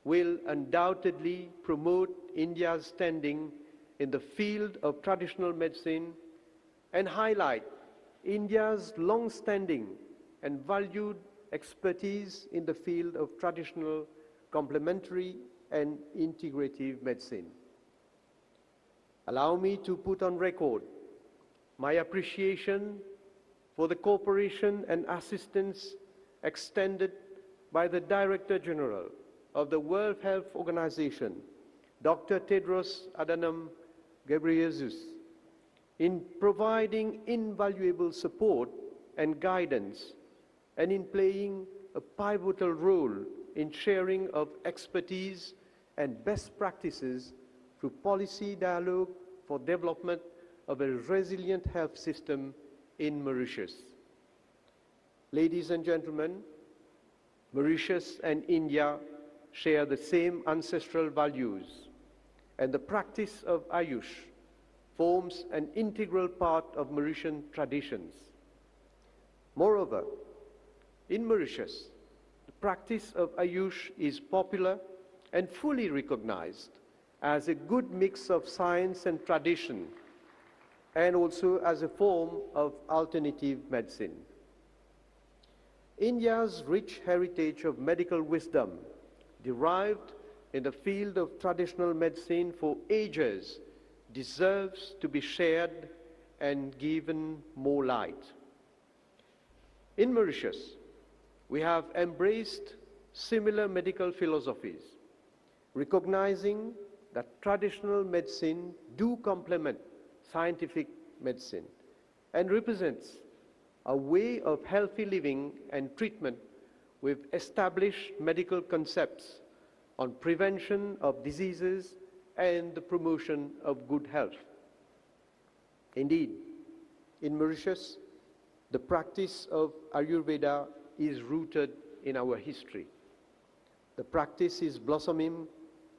will undoubtedly promote India's standing in the field of traditional medicine and highlight India's long-standing and valued expertise in the field of traditional, complementary, and integrative medicine. Allow me to put on record my appreciation for the cooperation and assistance extended by the Director General of the World Health Organization, Dr. Tedros Adhanom Ghebreyesus, in providing invaluable support and guidance, and in playing a pivotal role in sharing of expertise and best practices through policy dialogue for development of a resilient health system in Mauritius. Ladies and gentlemen, Mauritius and India share the same ancestral values, and the practice of AYUSH forms an integral part of Mauritian traditions. Moreover, in Mauritius, the practice of AYUSH is popular and fully recognized as a good mix of science and tradition, and also as a form of alternative medicine. India's rich heritage of medical wisdom, derived in the field of traditional medicine for ages, deserves to be shared and given more light. In Mauritius, we have embraced similar medical philosophies, recognizing that traditional medicine do complement scientific medicine and represents a way of healthy living and treatment with established medical concepts on prevention of diseases and the promotion of good health. Indeed, in Mauritius, the practice of Ayurveda is rooted in our history. The practice is blossoming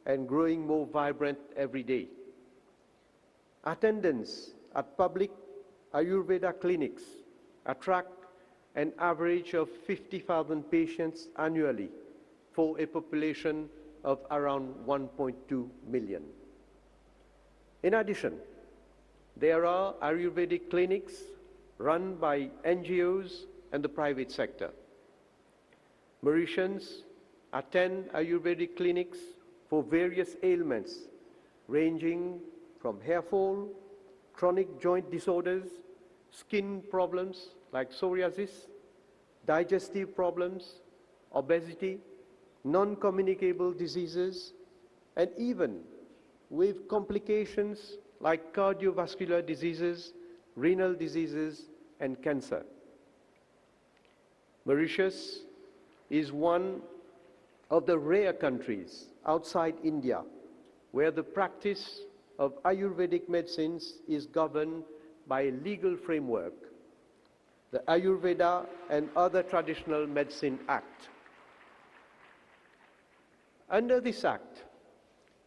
and growing more vibrant every day. Attendance at public Ayurveda clinics attract an average of 50,000 patients annually for a population of around 1.2 million. In addition, there are Ayurvedic clinics run by NGOs and the private sector. Mauritians attend Ayurvedic clinics for various ailments ranging from hair fall, chronic joint disorders, skin problems like psoriasis, digestive problems, obesity, non-communicable diseases, and even with complications like cardiovascular diseases, renal diseases, and cancer. Mauritius is one of the rare countries outside India where the practice of Ayurvedic medicines is governed by a legal framework, the Ayurveda and Other Traditional Medicine Act. Under this act,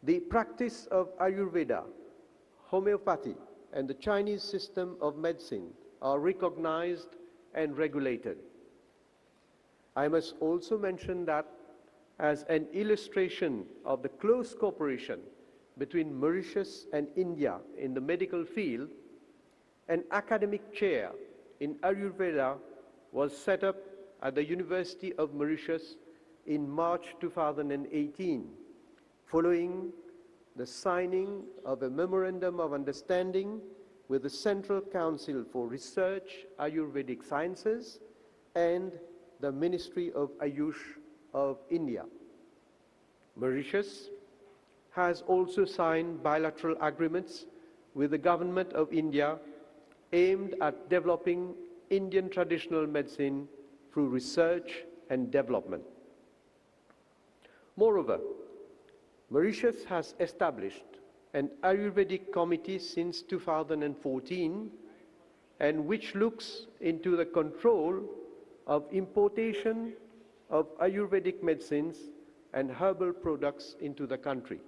the practice of Ayurveda, homeopathy, and the Chinese system of medicine are recognized and regulated. I must also mention that as an illustration of the close cooperation between Mauritius and India in the medical field, an academic chair in Ayurveda was set up at the University of Mauritius in March 2018, following the signing of a Memorandum of Understanding with the Central Council for Research, Ayurvedic Sciences, and the Ministry of AYUSH of India. Mauritius has also signed bilateral agreements with the Government of India aimed at developing Indian traditional medicine through research and development. Moreover, Mauritius has established an Ayurvedic committee since 2014, and which looks into the control of importation of Ayurvedic medicines and herbal products into the country.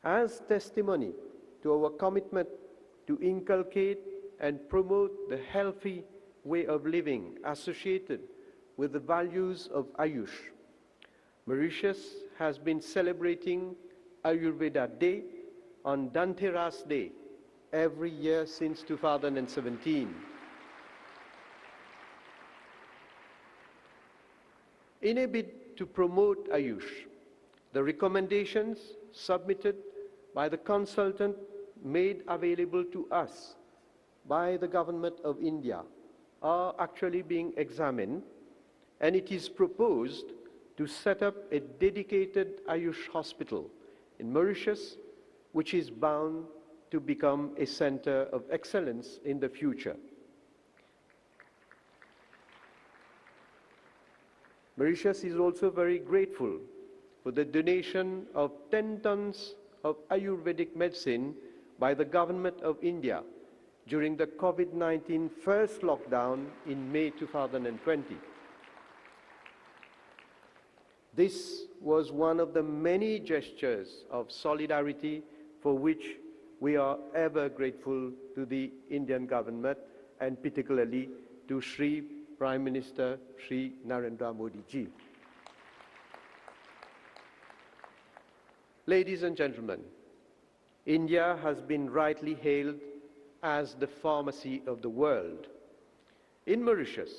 As testimony to our commitment to inculcate and promote the healthy way of living associated with the values of AYUSH, Mauritius has been celebrating Ayurveda Day on Dhanteras Day every year since 2017. In a bid to promote AYUSH, the recommendations submitted by the consultant made available to us by the Government of India are actually being examined, and it is proposed to set up a dedicated AYUSH hospital in Mauritius, which is bound to become a center of excellence in the future. Mauritius is also very grateful for the donation of 10 tons of Ayurvedic medicine by the Government of India during the COVID-19 first lockdown in May 2020. This was one of the many gestures of solidarity for which we are ever grateful to the Indian government, and particularly to Shri Prime Minister Shri Narendra Modi ji. Ladies and gentlemen, India has been rightly hailed as the pharmacy of the world. In Mauritius,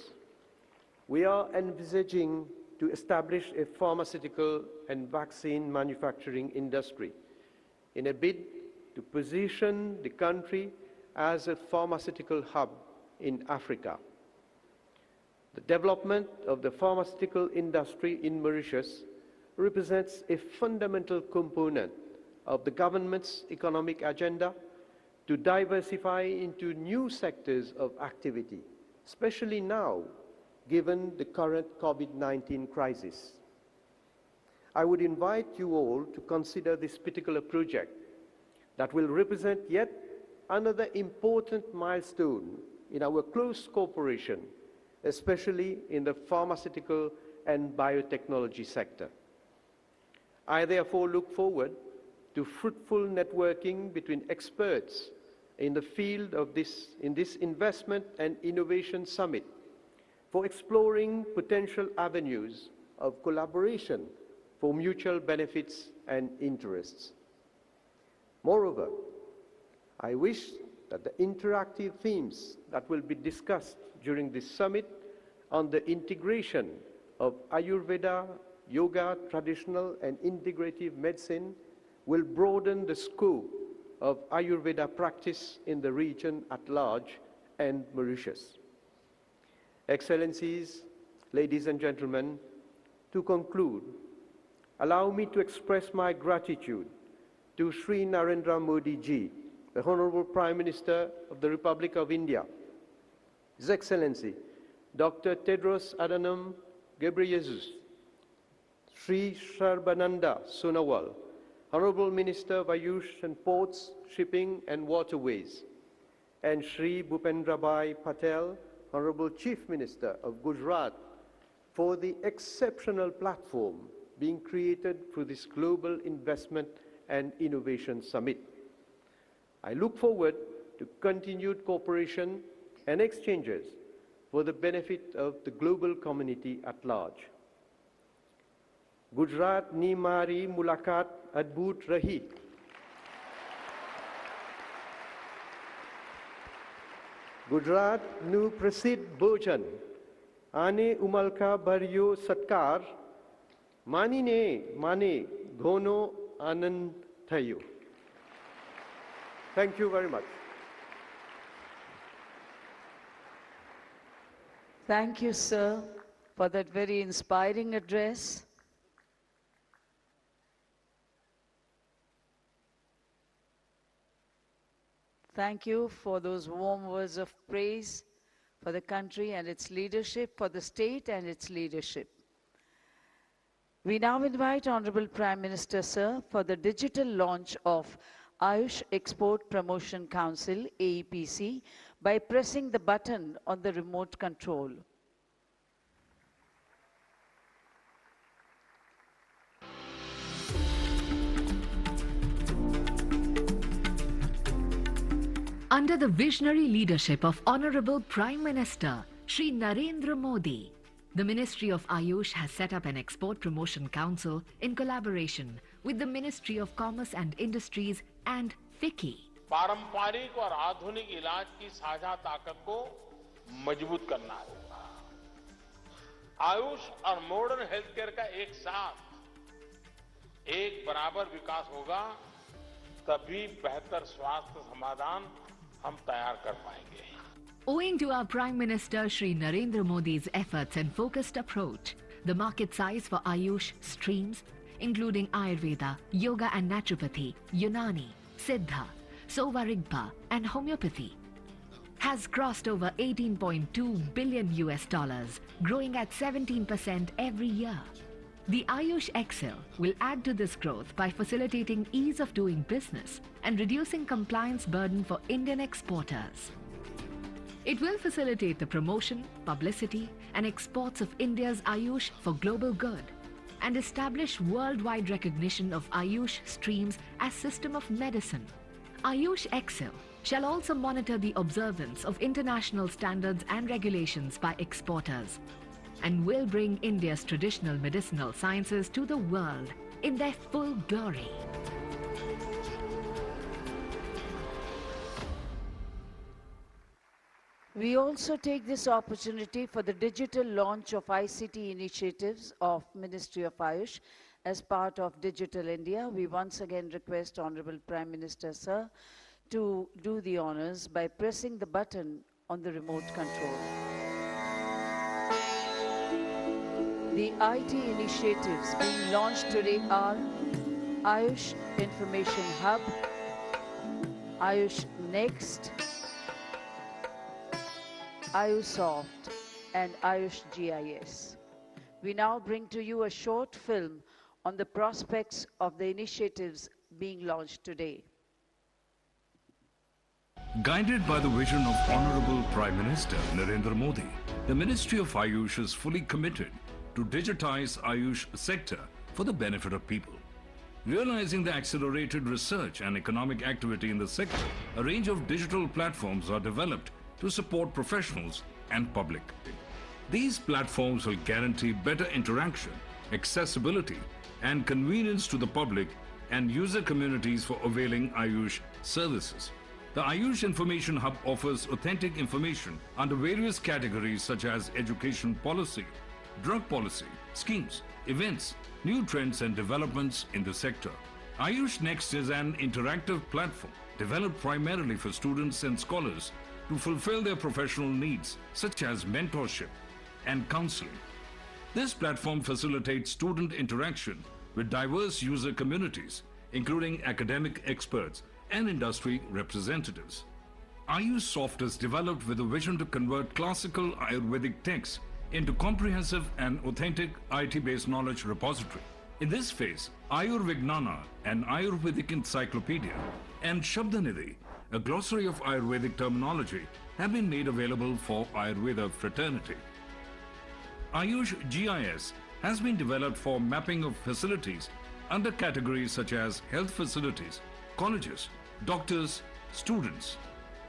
we are envisaging to establish a pharmaceutical and vaccine manufacturing industry in a bid to position the country as a pharmaceutical hub in Africa. The development of the pharmaceutical industry in Mauritius represents a fundamental component of the government's economic agenda to diversify into new sectors of activity, especially now, given the current COVID-19 crisis. I would invite you all to consider this particular project that will represent yet another important milestone in our close cooperation, especially in the pharmaceutical and biotechnology sector. I therefore look forward to fruitful networking between experts in the field of this investment and innovation summit for exploring potential avenues of collaboration for mutual benefits and interests. Moreover, I wish that the interactive themes that will be discussed during this summit on the integration of Ayurveda, yoga, traditional and integrative medicine will broaden the scope of Ayurveda practice in the region at large and Mauritius. Excellencies, ladies and gentlemen, to conclude, allow me to express my gratitude to Sri Narendra Modi ji, the Honorable Prime Minister of the Republic of India, His Excellency, Dr. Tedros Adhanom Ghebreyesus, Sri Sarbananda Sonowal, Honorable Minister of AYUSH and Ports, Shipping and Waterways, and Sri Bhupendrabhai Patel, Honorable Chief Minister of Gujarat, for the exceptional platform being created through this Global Investment and Innovation Summit. I look forward to continued cooperation and exchanges for the benefit of the global community at large. Gujarat ni mari mulakat adbhut rahi. Gujarat nu prasidh bhojan ane umalka bharyo satkar manine mane ghono anand thayo. Thank you very much. Thank you, sir, for that very inspiring address. Thank you for those warm words of praise for the country and its leadership, for the state and its leadership. We now invite Honorable Prime Minister, sir, for the digital launch of AYUSH Export Promotion Council, AEPC, by pressing the button on the remote control. Under the visionary leadership of Honorable Prime Minister Shri Narendra Modi, the Ministry of AYUSH has set up an Export Promotion Council in collaboration with the Ministry of Commerce and Industries and FICCI. पारंपरिक और आधुनिक इलाज की साझा ताकत को मजबूत करना होगा। आयुष और मॉडर्न हेल्थ केयर का एक साथ एक बराबर विकास होगा, तभी बेहतर स्वास्थ्य समाधान हम तैयार कर पाएंगे। Owing to our Prime Minister Shri Narendra Modi's efforts and focused approach, the market size for AYUSH streams, including Ayurveda, Yoga and Naturopathy, Unani, Siddha, Sova Rigpa and Homeopathy, has crossed over $18.2 billion, growing at 17% every year. The AYUSH Excel will add to this growth by facilitating ease of doing business and reducing compliance burden for Indian exporters. It will facilitate the promotion, publicity and exports of India's AYUSH for global good and establish worldwide recognition of AYUSH streams as system of medicine. AYUSH Excel shall also monitor the observance of international standards and regulations by exporters and will bring India's traditional medicinal sciences to the world in their full glory. We also take this opportunity for the digital launch of ICT initiatives of Ministry of Ayush as part of Digital India. We once again request Honorable Prime Minister, sir, to do the honors by pressing the button on the remote control. The IT initiatives being launched today are Ayush Information Hub, Ayush Next, AYUSOFT, and AYUSH GIS. We now bring to you a short film on the prospects of the initiatives being launched today. Guided by the vision of Honorable Prime Minister Narendra Modi, the Ministry of Ayush is fully committed to digitize Ayush sector for the benefit of people. Realizing the accelerated research and economic activity in the sector, a range of digital platforms are developed to support professionals and public. These platforms will guarantee better interaction, accessibility, and convenience to the public and user communities for availing Ayush services. The Ayush Information Hub offers authentic information under various categories such as education policy, drug policy, schemes, events, new trends and developments in the sector. Ayush Next is an interactive platform developed primarily for students and scholars to fulfill their professional needs, such as mentorship and counseling. This platform facilitates student interaction with diverse user communities, including academic experts and industry representatives. AYUSOFT is developed with a vision to convert classical Ayurvedic texts into comprehensive and authentic IT-based knowledge repository. In this phase, Ayurvignana, an Ayurvedic encyclopedia, and Shabdanidhi, a glossary of Ayurvedic terminology, have been made available for Ayurveda fraternity. Ayush GIS has been developed for mapping of facilities under categories such as health facilities, colleges, doctors, students.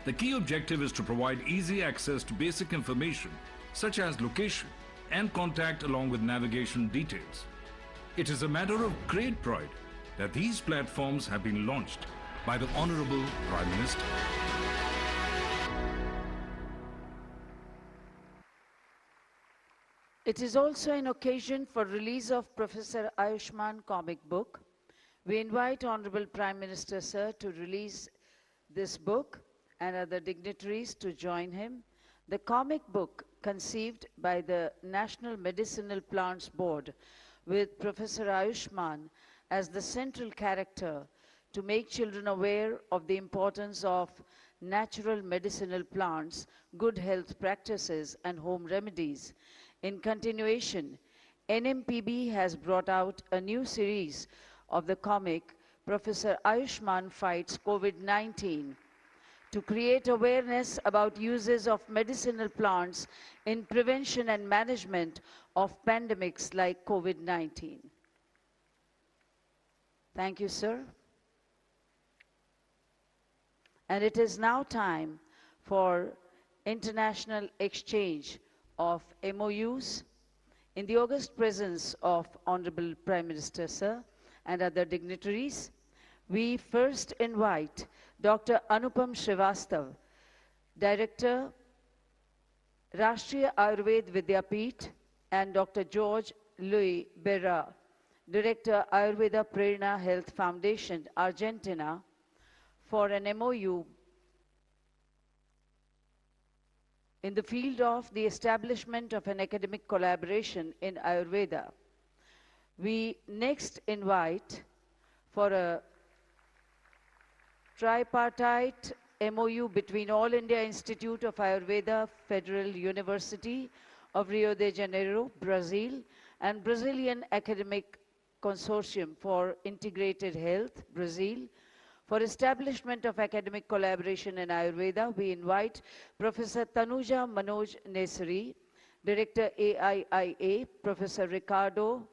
The key objective is to provide easy access to basic information such as location and contact along with navigation details. It is a matter of great pride that these platforms have been launched by the Honorable Prime Minister. It is also an occasion for release of Professor Ayushman comic book. We invite Honorable Prime Minister, sir, to release this book and other dignitaries to join him. The comic book, conceived by the National Medicinal Plants Board with Professor Ayushman as the central character, to make children aware of the importance of natural medicinal plants, good health practices, and home remedies. In continuation, NMPB has brought out a new series of the comic Professor Ayushman Fights COVID-19 to create awareness about uses of medicinal plants in prevention and management of pandemics like COVID-19. Thank you, sir. And it is now time for international exchange of MOUs in the august presence of Honorable Prime Minister, sir, and other dignitaries. We first invite Dr. Anupam Srivastav, Director, Rashtriya Ayurved Vidyapith, and Dr. George Louis Berra, Director, Ayurveda Prerna Health Foundation, Argentina, for an MOU in the field of the establishment of an academic collaboration in Ayurveda. We next invite for a tripartite MOU between All India Institute of Ayurveda, Federal University of Rio de Janeiro, Brazil, and Brazilian Academic Consortium for Integrated Health, Brazil. For establishment of academic collaboration in Ayurveda, we invite Professor Tanuja Manoj Nesari, Director AIIA, Professor Ricardo,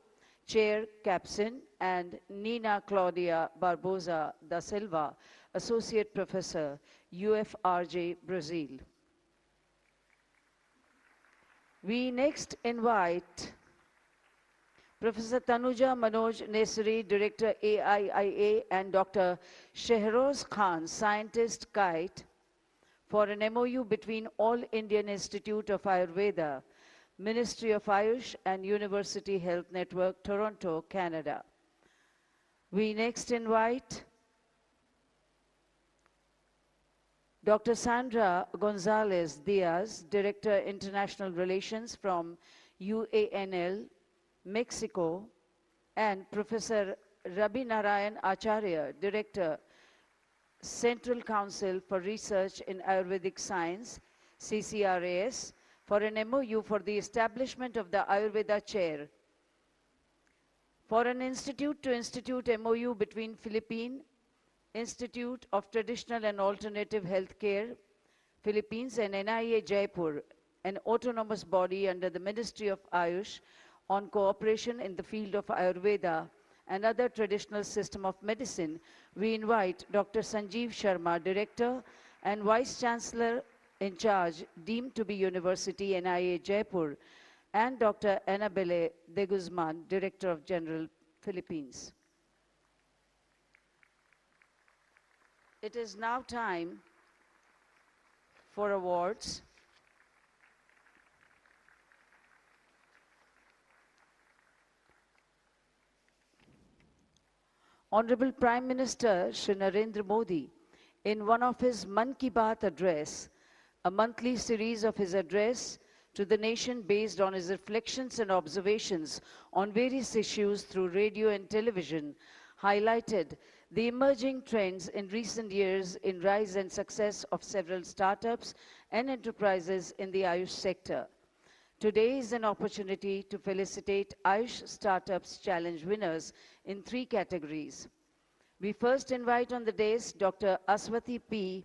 Chair Capson, and Nina Claudia Barbosa da Silva, Associate Professor, UFRJ, Brazil. We next invite Professor Tanuja Manoj Nesri, Director AIIA, and Dr. Shehroz Khan, Scientist KITE, for an MOU between All Indian Institute of Ayurveda, Ministry of Ayush and University Health Network, Toronto, Canada. We next invite Dr. Sandra Gonzalez Diaz, Director International Relations from UANL, Mexico, and Professor Rabi Narayan Acharya, Director, Central Council for Research in Ayurvedic Science, CCRAS, for an MOU for the establishment of the Ayurveda Chair. For an institute-to-institute MOU between Philippine Institute of Traditional and Alternative Healthcare, Philippines, and NIA Jaipur, an autonomous body under the Ministry of Ayush, on cooperation in the field of Ayurveda and other traditional system of medicine, we invite Dr. Sanjeev Sharma, Director and Vice Chancellor in charge, deemed to be University NIA Jaipur, and Dr. Annabelle de Guzman, Director of General, Philippines. It is now time for awards. Honorable Prime Minister Shri Narendra Modi, in one of his Man Ki Baat address, a monthly series of his address to the nation based on his reflections and observations on various issues through radio and television, highlighted the emerging trends in recent years in rise and success of several startups and enterprises in the Ayush sector. Today is an opportunity to felicitate Ayush Startups Challenge winners in 3 categories. We first invite on the dais Dr. Aswati P.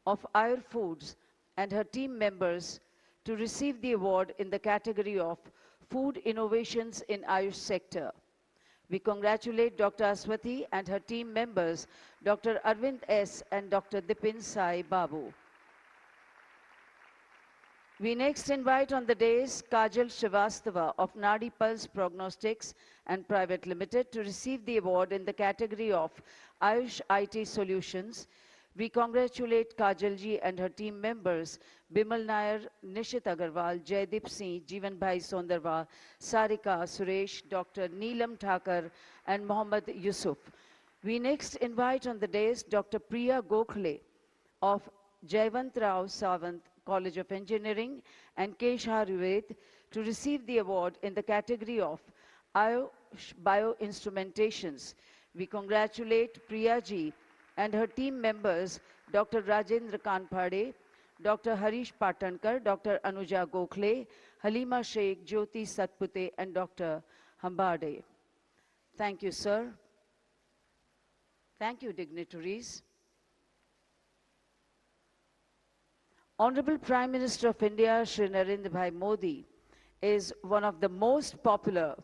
of Ayur Foods and her team members to receive the award in the category of Food Innovations in Ayush sector. We congratulate Dr. Aswati and her team members, Dr. Arvind S. and Dr. Dipin Sai Babu. We next invite on the dais Kajal Srivastava of Nadi Pulse Prognostics and Private Limited to receive the award in the category of Ayush IT Solutions. We congratulate Kajal ji and her team members, Bimal Nair, Nishit Agarwal, Jaideep Singh, Jeevan Bhai Sondarwa, Sarika, Suresh, Dr. Neelam Thakar, and Mohammad Yusuf. We next invite on the dais Dr. Priya Gokhale of Jayavant Rao Sawant College of Engineering and Kesh Ayurved to receive the award in the category of Ayush Bioinstrumentations. We congratulate Priya ji and her team members, Dr. Rajendra Kanpade, Dr. Harish Patankar, Dr. Anuja Gokhale, Halima Sheikh, Jyoti Satpute, and Dr. Hambade. Thank you, sir. Thank you, dignitaries. Honorable Prime Minister of India, Shri Narendra Bhai Modi, is one of the most popular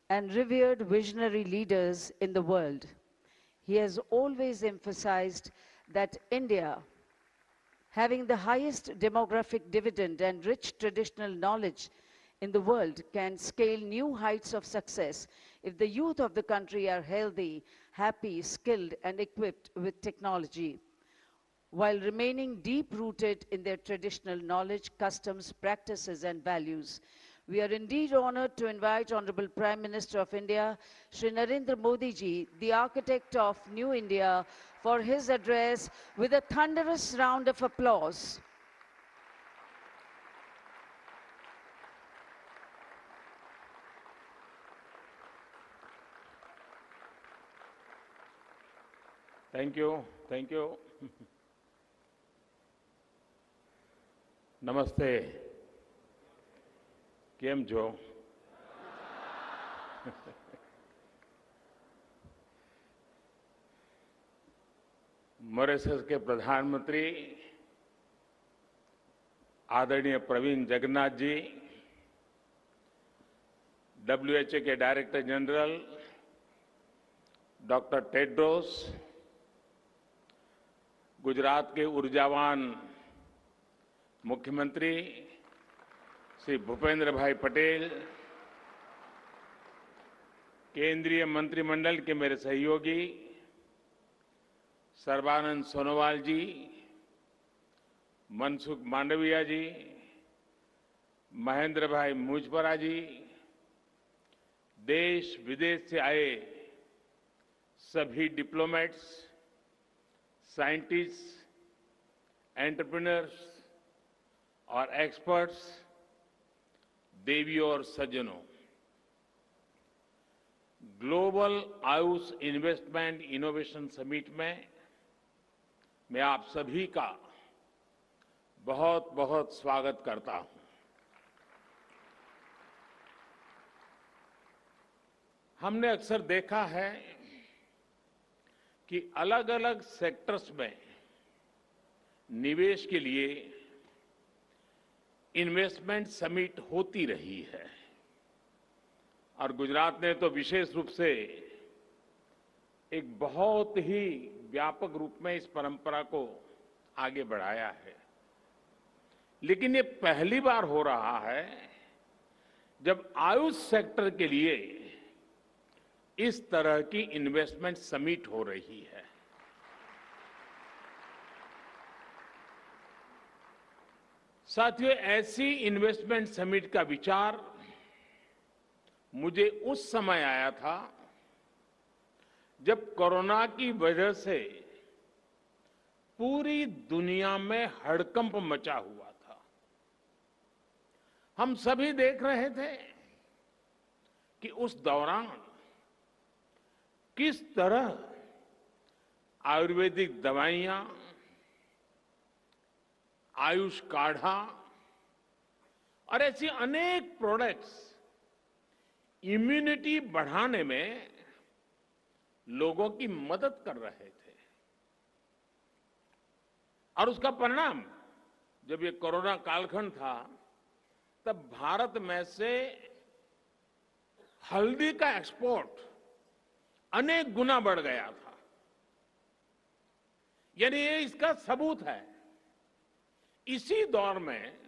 and revered visionary leaders in the world. He has always emphasized that India, having the highest demographic dividend and rich traditional knowledge in the world, can scale new heights of success if the youth of the country are healthy, happy, skilled, and equipped with technology, while remaining deep-rooted in their traditional knowledge, customs, practices, and values. We are indeed honored to invite Honorable Prime Minister of India, Shri Narendra Modi ji, the architect of New India, for his address with a thunderous round of applause. Thank you. Thank you. Namaste. કેમ છો? Mauritius के प्रधानमंत्री आदरणीय Praveen Jagannath ji, WHO के director general doctor Tedros, Gujarat के ऊर्जावान मुख्यमंत्री श्री भूपेंद्र भाई पटेल, केंद्रीय मंत्रिमंडल के मेरे सहयोगी सर्बानंद सोनोवाल जी, मनसुख मांडविया जी, महेंद्र भाई मुजपरा जी, देश विदेश से आए सभी डिप्लोमेट्स, साइंटिस्ट, एंटरप्रेन्योर्स और एक्सपर्ट्स, देवियों और सज्जनों, global Ayush investment innovation summit में मैं आप सभी का बहुत बहुत स्वागत करता हूं। हमने अक्सर देखा है कि अलग अलग सेक्टर्स में निवेश के लिए इन्वेस्टमेंट समिट होती रही है और गुजरात ने तो विशेष रूप से एक बहुत ही व्यापक रूप में इस परंपरा को आगे बढ़ाया है। लेकिन ये पहली बार हो रहा है जब आयुष सेक्टर के लिए इस तरह की इन्वेस्टमेंट समिट हो रही है। साथियों, ऐसी इन्वेस्टमेंट समिट का विचार मुझे उस समय आया था जब कोरोना की वजह से पूरी दुनिया में हड़कंप मचा हुआ था। हम सभी देख रहे थे कि उस दौरान किस तरह आयुर्वेदिक दवाइयां, आयुष काढ़ा और ऐसी अनेक प्रोडक्ट्स इम्यूनिटी बढ़ाने में लोगों की मदद कर रहे थे। और उसका परिणाम, जब ये कोरोना कालखंड था, तब भारत में से हल्दी का एक्सपोर्ट अनेक गुना बढ़ गया था। यानी ये इसका सबूत है। इसी दौर में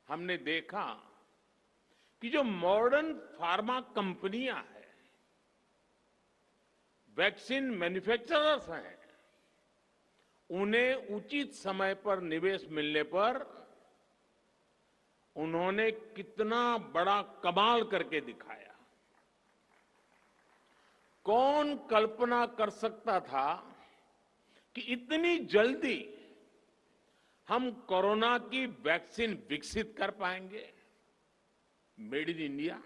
हमने देखा कि जो मॉडर्न फार्मा कंपनियां हैं, वैक्सीन मैन्युफैक्चरर्स हैं, उन्हें उचित समय पर निवेश मिलने पर उन्होंने कितना बड़ा कमाल करके दिखाया। कौन कल्पना कर सकता था कि इतनी जल्दी हम कोरोना की वैक्सीन विकसित कर पाएंगे, मेड इन इंडिया।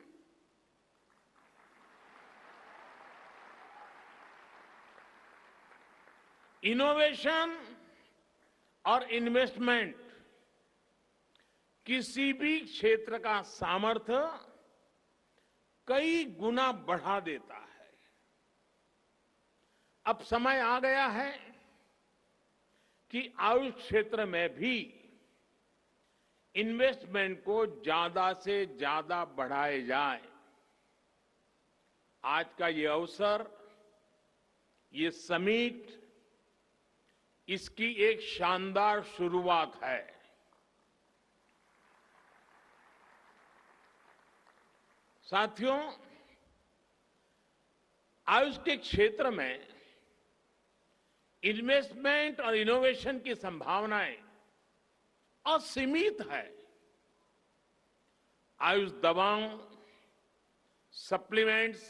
इनोवेशन और इन्वेस्टमेंट किसी भी क्षेत्र का सामर्थ्य कई गुना बढ़ा देता है। अब समय आ गया है कि आयुष क्षेत्र में भी इन्वेस्टमेंट को ज्यादा से ज्यादा बढ़ाए जाए। आज का ये अवसर, ये समिट, इसकी एक शानदार शुरुआत है। साथियों, आयुष के क्षेत्र में इन्वेस्टमेंट और इनोवेशन की संभावनाएं असीमित है। आयुष दवाओं, सप्लीमेंट्स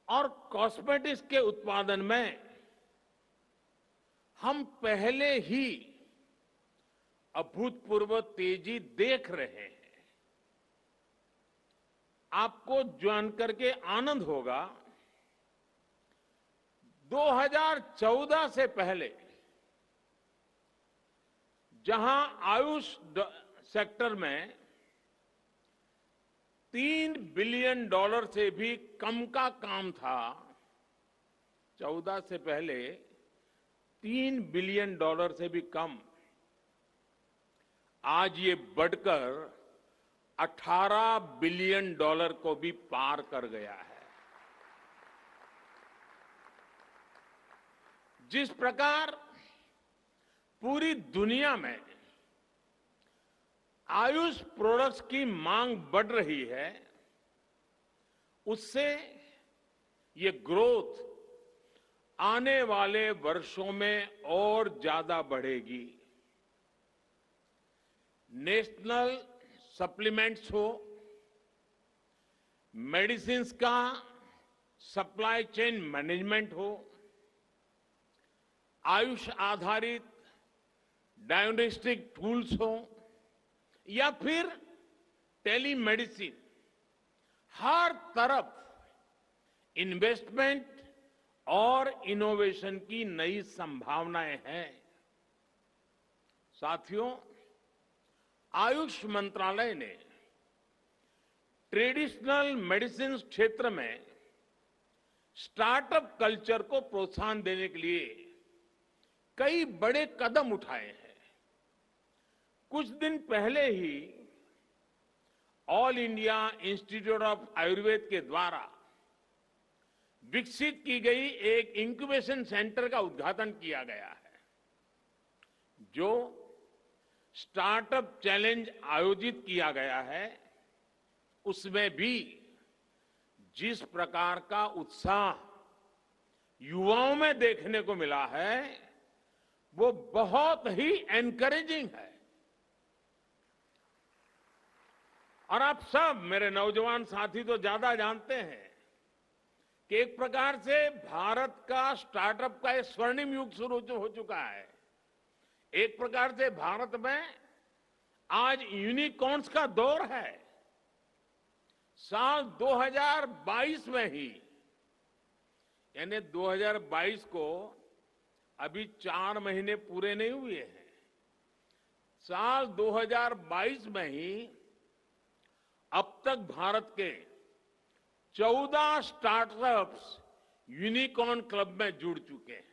और कॉस्मेटिक्स के उत्पादन में हम पहले ही अभूतपूर्व तेजी देख रहे हैं। आपको जान करके आनंद होगा, 2014 से पहले जहां आयुष सेक्टर में $3 बिलियन से भी कम का काम था, 14 से पहले $3 बिलियन से भी कम, आज ये बढ़कर $18 बिलियन को भी पार कर गया है। जिस प्रकार पूरी दुनिया में आयुष प्रोडक्ट्स की मांग बढ़ रही है, उससे ये ग्रोथ आने वाले वर्षों में और ज्यादा बढ़ेगी। नेशनल सप्लीमेंट्स हो, मेडिसिन्स का सप्लाई चेन मैनेजमेंट हो, आयुष आधारित डायग्नोस्टिक टूल्स हो या फिर टेलीमेडिसिन, हर तरफ इन्वेस्टमेंट और इनोवेशन की नई संभावनाएं हैं। साथियों, आयुष मंत्रालय ने ट्रेडिशनल मेडिसिन क्षेत्र में स्टार्टअप कल्चर को प्रोत्साहन देने के लिए कई बड़े कदम उठाए हैं। कुछ दिन पहले ही all India institute of Ayurveda के द्वारा विकसित की गई एक इंक्यूबेशन सेंटर का उद्घाटन किया गया है, जो स्टार्टअप चैलेंज आयोजित किया गया है। उसमें भी जिस प्रकार का उत्साह युवाओं में देखने को मिला है, वो बहुत ही एनकरेजिंग है। और आप सब मेरे नौजवान साथी तो ज्यादा जानते हैं कि एक प्रकार से भारत का स्टार्टअप का एक स्वर्णिम युग शुरू हो चुका है। एक प्रकार से भारत में आज यूनिकॉर्न्स का दौर है। साल 2022 में ही, यानी 2022 को अभी 4 महीने पूरे नहीं हुए हैं, साल 2022 में ही अब तक भारत के 14 स्टार्टअप्स यूनिकॉर्न क्लब में जुड़ चुके हैं।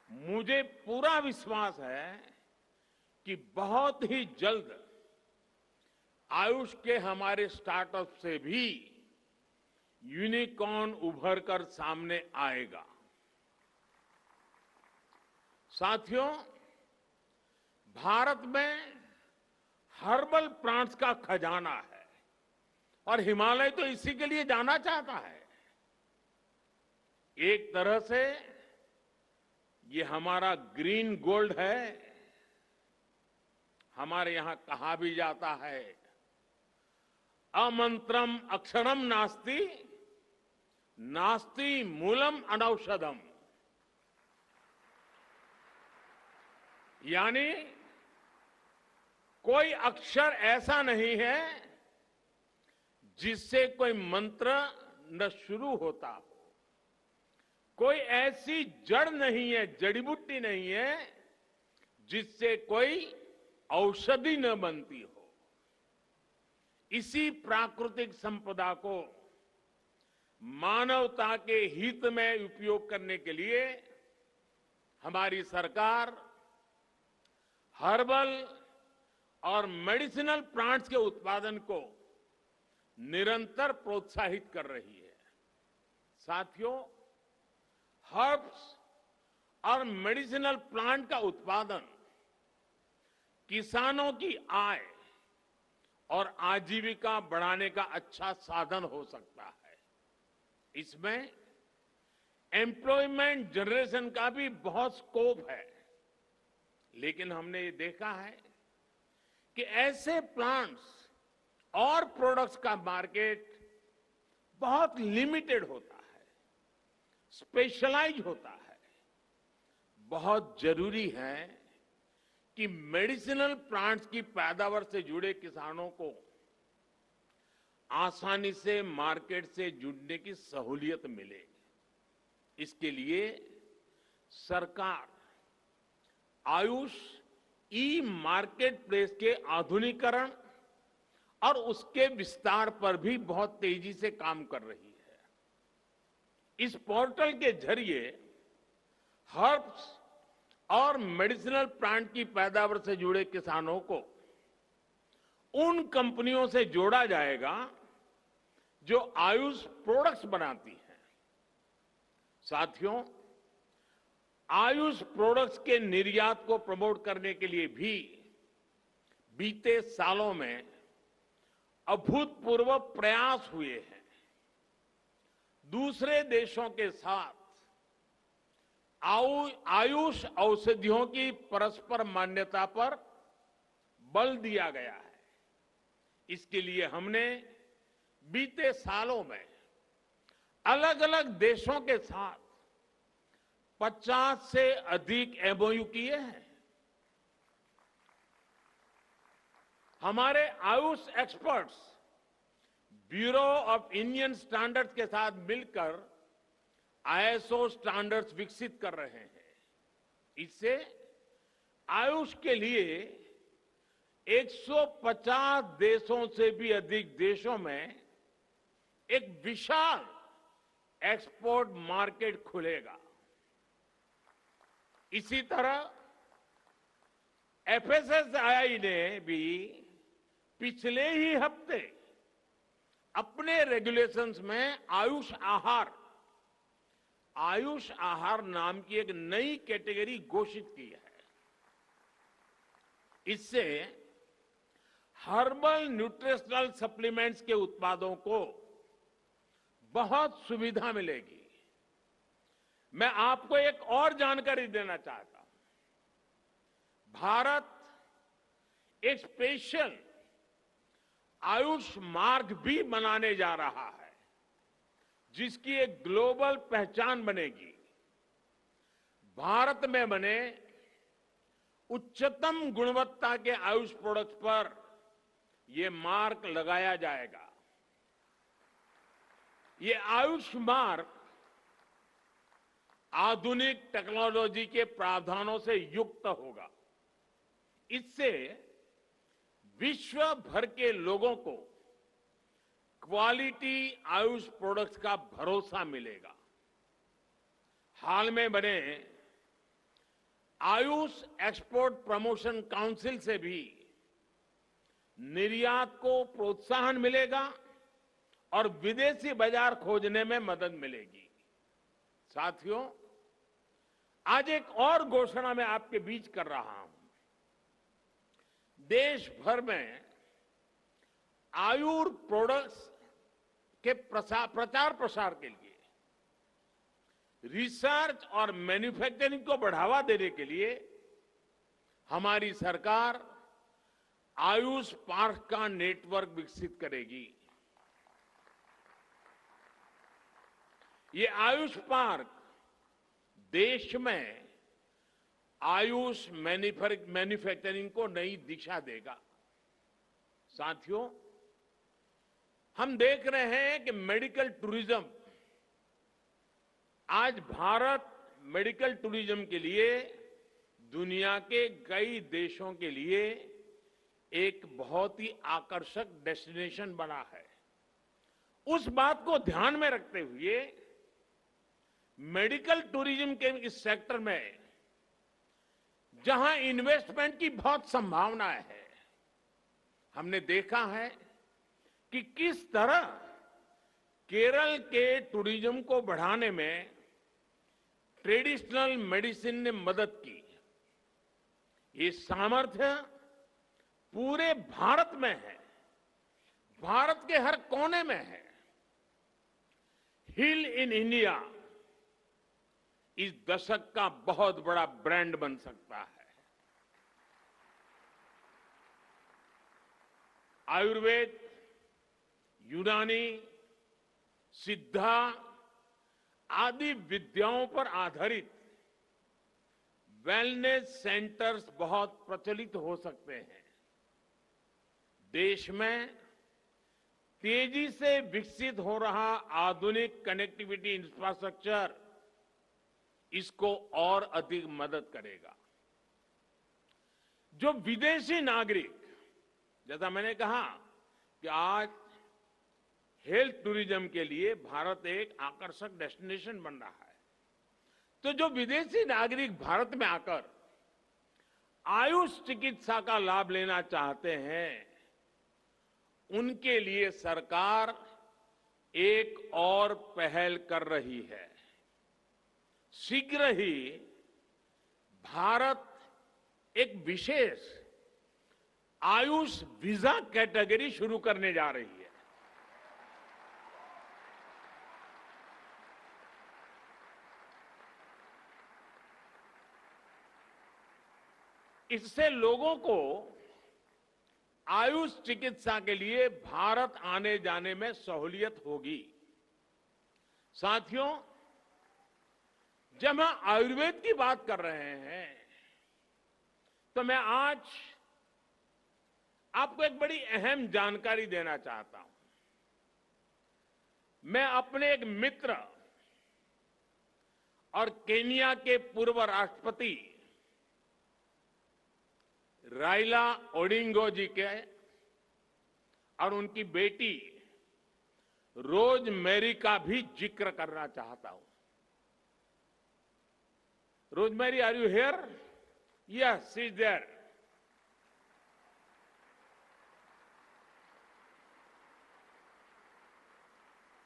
मुझे पूरा विश्वास है कि बहुत ही जल्द आयुष के हमारे स्टार्टअप से भी यूनिकॉर्न उभर कर सामने आएगा। साथियों, भारत में हर्बल प्लांट्स का खजाना है और हिमालय तो इसी के लिए जाना चाहता है। एक तरह से ये हमारा ग्रीन गोल्ड है। हमारे यहां कहा भी जाता है, अमंत्रम अक्षरम नास्ति, नास्ति मूलम अनौषधम। यानी कोई अक्षर ऐसा नहीं है जिससे कोई मंत्र न शुरू होता हो, कोई ऐसी जड़ नहीं है, जड़ी बूटी नहीं है जिससे कोई औषधि न बनती हो। इसी प्राकृतिक संपदा को मानवता के हित में उपयोग करने के लिए हमारी सरकार हर्बल और मेडिसिनल प्लांट्स के उत्पादन को निरंतर प्रोत्साहित कर रही है। साथियों, हर्ब्स और मेडिसिनल प्लांट का उत्पादन किसानों की आय और आजीविका बढ़ाने का अच्छा साधन हो सकता है। इसमें एम्प्लॉयमेंट जनरेशन का भी बहुत स्कोप है। लेकिन हमने ये देखा है कि ऐसे प्लांट्स और प्रोडक्ट्स का मार्केट बहुत लिमिटेड होता है, स्पेशलाइज होता है। बहुत जरूरी है कि मेडिसिनल प्लांट्स की पैदावार से जुड़े किसानों को आसानी से मार्केट से जुड़ने की सहूलियत मिले। इसके लिए सरकार आयुष ई मार्केट प्लेस के आधुनिकीकरण और उसके विस्तार पर भी बहुत तेजी से काम कर रही है। इस पोर्टल के जरिए हर्ब्स और मेडिसिनल प्लांट की पैदावार से जुड़े किसानों को उन कंपनियों से जोड़ा जाएगा जो आयुष प्रोडक्ट्स बनाती हैं। साथियों, आयुष प्रोडक्ट्स के निर्यात को प्रमोट करने के लिए भी बीते सालों में अभूतपूर्व प्रयास हुए हैं। दूसरे देशों के साथ आयुष औषधियों की परस्पर मान्यता पर बल दिया गया है। इसके लिए हमने बीते सालों में अलग अलग देशों के साथ 50 से अधिक एमओयू किए हैं। हमारे Ayush experts bureau of Indian standards के साथ मिलकर आईएसओ स्टैंडर्ड्स विकसित कर रहे हैं। इससे आयुष के लिए 150 देशों से भी अधिक देशों में एक विशाल एक्सपोर्ट मार्केट खुलेगा। इसी तरह एफएसएसएआई ने भी पिछले ही हफ्ते अपने रेगुलेशंस में आयुष आहार नाम की एक नई कैटेगरी घोषित की है। इससे हर्बल न्यूट्रिशनल सप्लीमेंट्स के उत्पादों को बहुत सुविधा मिलेगी। मैं आपको एक और जानकारी देना चाहता हूं। भारत एक स्पेशल आयुष मार्ग भी बनाने जा रहा है, जिसकी एक ग्लोबल पहचान बनेगी। भारत में बने उच्चतम गुणवत्ता के आयुष प्रोडक्ट्स पर यह मार्क लगाया जाएगा। ये आयुष मार्क आधुनिक टेक्नोलॉजी के प्रावधानों से युक्त होगा। इससे विश्व भर के लोगों को क्वालिटी आयुष प्रोडक्ट्स का भरोसा मिलेगा। हाल में बने आयुष एक्सपोर्ट प्रमोशन काउंसिल से भी निर्यात को प्रोत्साहन मिलेगा और विदेशी बाजार खोजने में मदद मिलेगी। साथियों, आज एक और घोषणा मैं आपके बीच कर रहा हूं। देश भर में आयुर प्रोडक्ट्स के प्रचार प्रसार के लिए, रिसर्च और मैन्युफैक्चरिंग को बढ़ावा देने के लिए हमारी सरकार आयुष पार्क का नेटवर्क विकसित करेगी। ये आयुष पार्क देश में आयुष मैन्युफैक्चरिंग को नई दिशा देगा। साथियों, हम देख रहे हैं कि मेडिकल टूरिज्म, आज भारत मेडिकल टूरिज्म के लिए दुनिया के कई देशों के लिए एक बहुत ही आकर्षक डेस्टिनेशन बना है। उस बात को ध्यान में रखते हुए मेडिकल टूरिज्म के इस सेक्टर में जहां इन्वेस्टमेंट की बहुत संभावनाएं है, हमने देखा है कि किस तरह केरल के टूरिज्म को बढ़ाने में ट्रेडिशनल मेडिसिन ने मदद की। ये सामर्थ्य पूरे भारत में है, भारत के हर कोने में है। हील इन इंडिया इस दशक का बहुत बड़ा ब्रांड बन सकता है। आयुर्वेद, यूनानी, सिद्धा आदि विद्याओं पर आधारित वेलनेस सेंटर्स बहुत प्रचलित हो सकते हैं। देश में तेजी से विकसित हो रहा आधुनिक कनेक्टिविटी इंफ्रास्ट्रक्चर इसको और अधिक मदद करेगा। जो विदेशी नागरिक, जैसा मैंने कहा कि आज हेल्थ टूरिज्म के लिए भारत एक आकर्षक डेस्टिनेशन बन रहा है, तो जो विदेशी नागरिक भारत में आकर आयुष चिकित्सा का लाभ लेना चाहते हैं, उनके लिए सरकार एक और पहल कर रही है। शीघ्र ही भारत एक विशेष आयुष वीजा कैटेगरी शुरू करने जा रही है। इससे लोगों को आयुष चिकित्सा के लिए भारत आने जाने में सहूलियत होगी। साथियों, जब हम आयुर्वेद की बात कर रहे हैं तो मैं आज आपको एक बड़ी अहम जानकारी देना चाहता हूं। मैं अपने एक मित्र और केनिया के पूर्व राष्ट्रपति राइला ओडिंगो जी के और उनकी बेटी रोजमेरी का भी जिक्र करना चाहता हूं। Rosemary, are you here? Yes, she is there.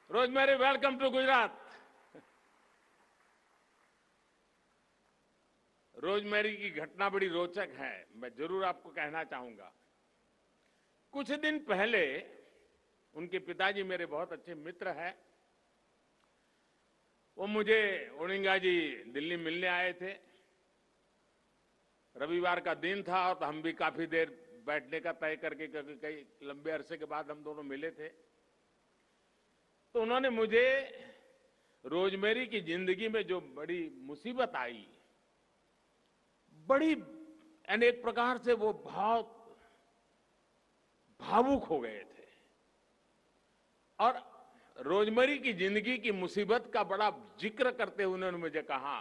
Rosemary, welcome to Gujarat. Rosemary की घटना बड़ी रोचक है, मैं जरूर आपको कहना चाहूंगा। कुछ दिन पहले उनके पिताजी मेरे बहुत अच्छे मित्र हैं। वो मुझे ओडिंगा जी दिल्ली मिलने आए थे। रविवार का दिन था और हम भी काफी देर बैठने का तय करके, क्योंकि कई लंबे अरसे के बाद हम दोनों मिले थे। तो उन्होंने मुझे रोजमेरी की जिंदगी में जो बड़ी मुसीबत आई, बड़ी अनेक प्रकार से वो बहुत भावुक हो गए थे और रोजमेरी की जिंदगी की मुसीबत का बड़ा जिक्र करते हुए उन्होंने मुझे कहा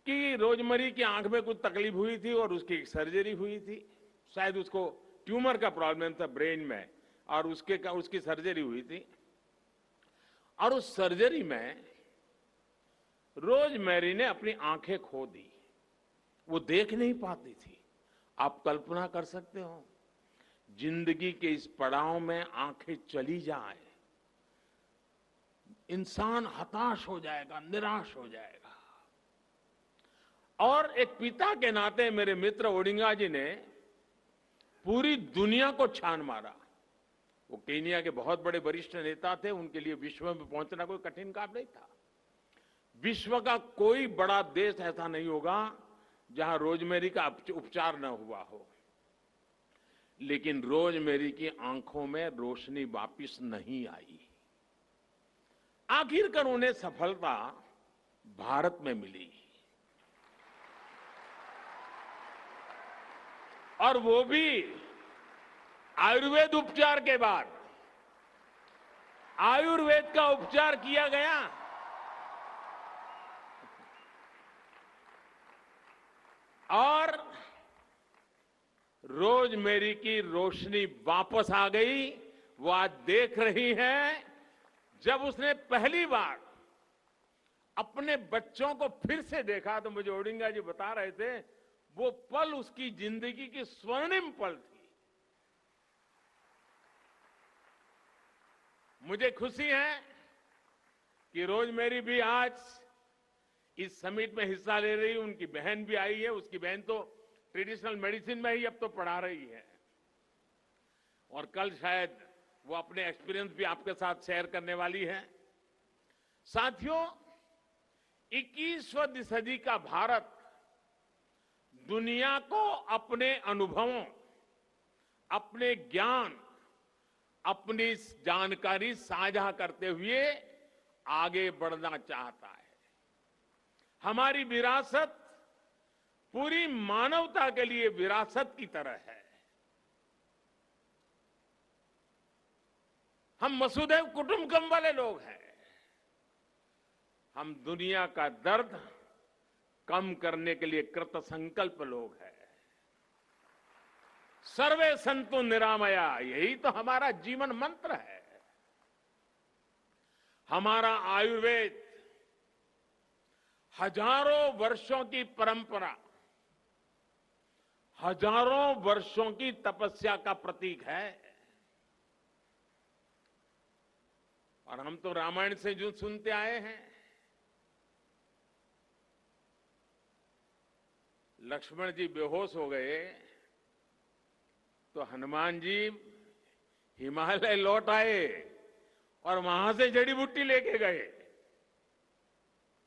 कि रोजमेरी की आंख में कुछ तकलीफ हुई थी और उसकी एक सर्जरी हुई थी। शायद उसको ट्यूमर का प्रॉब्लम था ब्रेन में और उसकी सर्जरी हुई थी। और उस सर्जरी में रोजमेरी ने अपनी आंखें खो दी। वो देख नहीं पाती थी। आप कल्पना कर सकते हो, जिंदगी के इस पड़ाव में आंखें चली जाए, इंसान हताश हो जाएगा, निराश हो जाएगा। और एक पिता के नाते मेरे मित्र ओडिंगा जी ने पूरी दुनिया को छान मारा। वो केनिया के बहुत बड़े वरिष्ठ नेता थे, उनके लिए विश्व में पहुंचना कोई कठिन काम नहीं था। विश्व का कोई बड़ा देश ऐसा नहीं होगा जहां रोजमेरी का उपचार न हुआ हो। लेकिन रोजमेरी की आंखों में रोशनी वापिस नहीं आई। आखिरकार उन्हें सफलता भारत में मिली और वो भी आयुर्वेद उपचार के बाद। आयुर्वेद का उपचार किया गया और रोजमेरी की रोशनी वापस आ गई। वो आज देख रही हैं, जब उसने पहली बार अपने बच्चों को फिर से देखा तो मुझे ओडिंगा जी बता रहे थे, वो पल उसकी जिंदगी की स्वर्णिम पल थी। मुझे खुशी है कि रोजमेरी भी आज इस समिट में हिस्सा ले रही है। उनकी बहन भी आई है। उसकी बहन तो ट्रेडिशनल मेडिसिन में ही अब तो पढ़ा रही है और कल शायद वो अपने एक्सपीरियंस भी आपके साथ शेयर करने वाली है। साथियों, 21वीं सदी का भारत दुनिया को अपने अनुभवों, अपने ज्ञान, अपनी जानकारी साझा करते हुए आगे बढ़ना चाहता है। हमारी विरासत पूरी मानवता के लिए विरासत की तरह है। हम वसुधैव कुटुंबकम वाले लोग हैं। हम दुनिया का दर्द कम करने के लिए कृत संकल्प लोग हैं। सर्वे संतु निरामया, यही तो हमारा जीवन मंत्र है। हमारा आयुर्वेद हजारों वर्षों की परंपरा, हजारों वर्षों की तपस्या का प्रतीक है। और हम तो रामायण से जो सुनते आए हैं, लक्ष्मण जी बेहोश हो गए तो हनुमान जी हिमालय लौट आए और वहां से जड़ी बूटी लेके गए।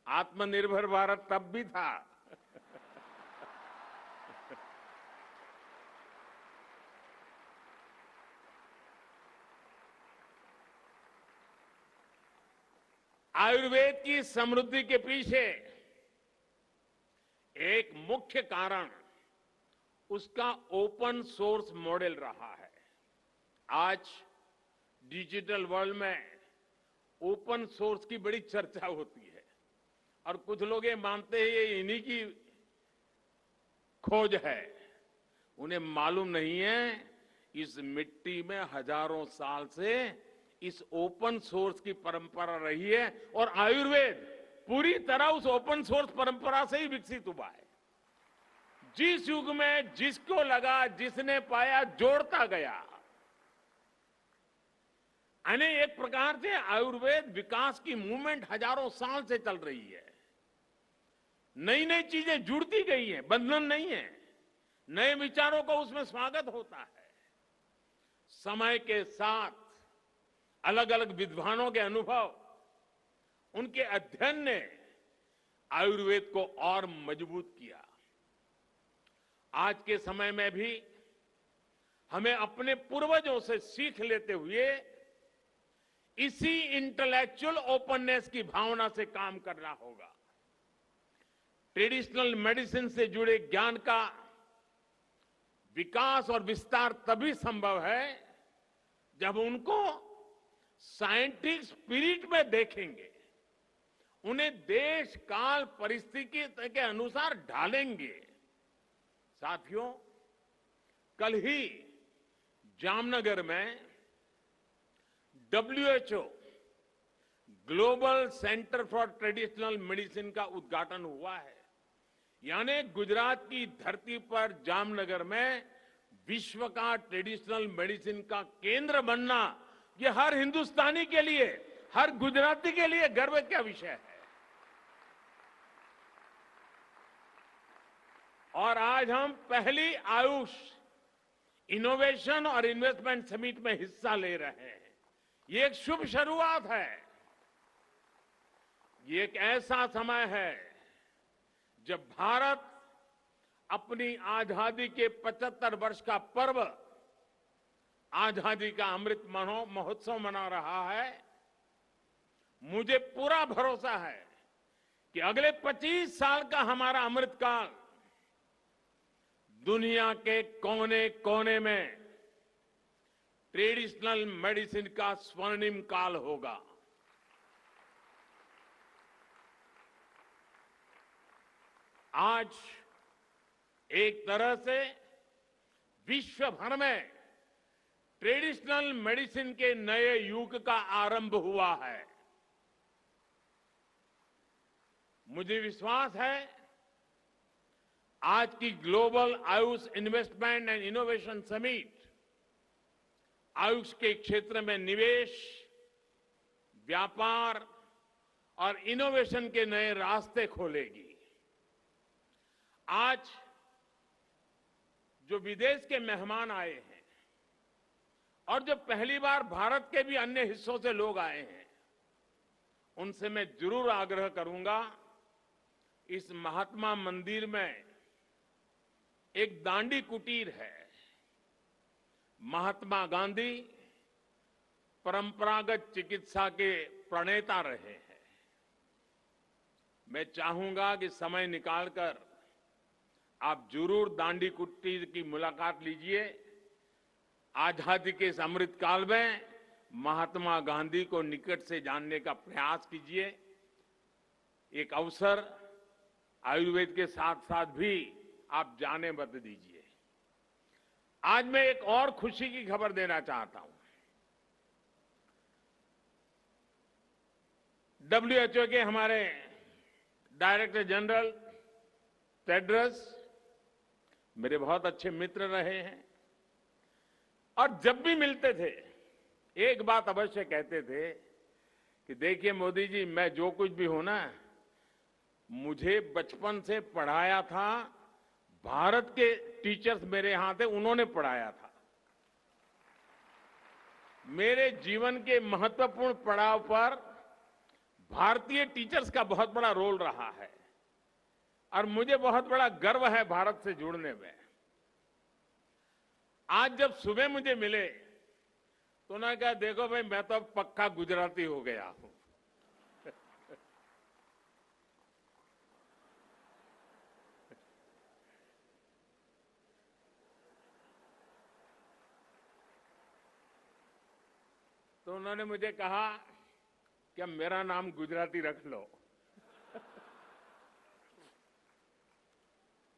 आत्मनिर्भर भारत तब भी था। आयुर्वेद की समृद्धि के पीछे एक मुख्य कारण उसका ओपन सोर्स मॉडल रहा है। आज डिजिटल वर्ल्ड में ओपन सोर्स की बड़ी चर्चा होती है और कुछ लोग ये मानते हैं ये इन्हीं की खोज है। उन्हें मालूम नहीं है इस मिट्टी में हजारों साल से इस ओपन सोर्स की परंपरा रही है और आयुर्वेद पूरी तरह उस ओपन सोर्स परंपरा से ही विकसित हुआ है। जिस युग में जिसको लगा, जिसने पाया, जोड़ता गया। यानी एक प्रकार से आयुर्वेद विकास की मूवमेंट हजारों साल से चल रही है। नई नई चीजें जुड़ती गई हैं, बंधन नहीं है। नए विचारों को उसमें स्वागत होता है। समय के साथ अलग अलग विद्वानों के अनुभव, उनके अध्ययन ने आयुर्वेद को और मजबूत किया। आज के समय में भी हमें अपने पूर्वजों से सीख लेते हुए इसी इंटेलेक्चुअल ओपननेस की भावना से काम करना होगा। ट्रेडिशनल मेडिसिन से जुड़े ज्ञान का विकास और विस्तार तभी संभव है जब उनको साइंटिफिक स्पिरिट में देखेंगे, उन्हें देश काल परिस्थिति के अनुसार ढालेंगे। साथियों, कल ही जामनगर में WHO global centre for traditional medicine का उद्घाटन हुआ है। यानी गुजरात की धरती पर जामनगर में विश्व का ट्रेडिशनल मेडिसिन का केंद्र बनना, ये हर हिंदुस्तानी के लिए, हर गुजराती के लिए गर्व का विषय है। और आज हम पहली आयुष इनोवेशन और इन्वेस्टमेंट समिट में हिस्सा ले रहे हैं। ये एक शुभ शुरुआत है। ये एक ऐसा समय है जब भारत अपनी आजादी के 75 वर्ष का पर्व, आजादी का अमृत महोत्सव मना रहा है। मुझे पूरा भरोसा है कि अगले 25 साल का हमारा अमृतकाल दुनिया के कोने कोने में ट्रेडिशनल मेडिसिन का स्वर्णिम काल होगा। आज एक तरह से विश्व भर में ट्रेडिशनल मेडिसिन के नए युग का आरंभ हुआ है। मुझे विश्वास है आज की global Ayush investment and innovation summit Ayush के क्षेत्र में निवेश, व्यापार और इनोवेशन के नए रास्ते खोलेगी। आज जो विदेश के मेहमान आए हैं और जो पहली बार भारत के भी अन्य हिस्सों से लोग आए हैं, उनसे मैं जरूर आग्रह करूंगा, इस महात्मा मंदिर में एक दांडी कुटीर है। महात्मा गांधी परंपरागत चिकित्सा के प्रणेता रहे हैं। मैं चाहूंगा कि समय निकालकर आप जरूर दांडी कुटीर की मुलाकात लीजिए। आजादी के इस अमृत काल में महात्मा गांधी को निकट से जानने का प्रयास कीजिए। एक अवसर आयुर्वेद के साथ साथ भी आप जाने मत दीजिए। आज मैं एक और खुशी की खबर देना चाहता हूं। WHO के हमारे डायरेक्टर जनरल टेड्रस मेरे बहुत अच्छे मित्र रहे हैं और जब भी मिलते थे एक बात अवश्य कहते थे कि देखिए मोदी जी, मैं जो कुछ भी हूं ना, मुझे बचपन से पढ़ाया था भारत के टीचर्स मेरे यहां थे, उन्होंने पढ़ाया था। मेरे जीवन के महत्वपूर्ण पड़ाव पर भारतीय टीचर्स का बहुत बड़ा रोल रहा है और मुझे बहुत बड़ा गर्व है भारत से जुड़ने में। आज जब सुबह मुझे मिले तो उन्होंने कहा, देखो भाई, मैं तो अब पक्का गुजराती हो गया हूं। तो उन्होंने मुझे कहा कि अब मेरा नाम गुजराती रख लो।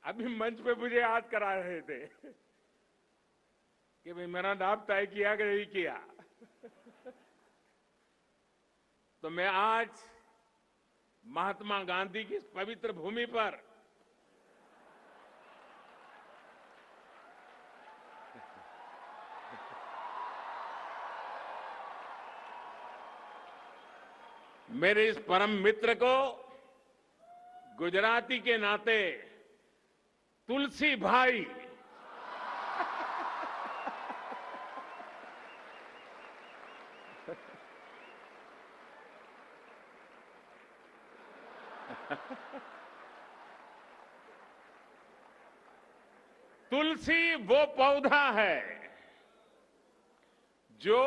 अभी मंच पे मुझे याद करा रहे थे कि भाई मेरा नाम तय किया कि नहीं किया। तो मैं आज महात्मा गांधी की इस पवित्र भूमि पर मेरे इस परम मित्र को गुजराती के नाते तुलसी भाई तुलसी वो पौधा है जो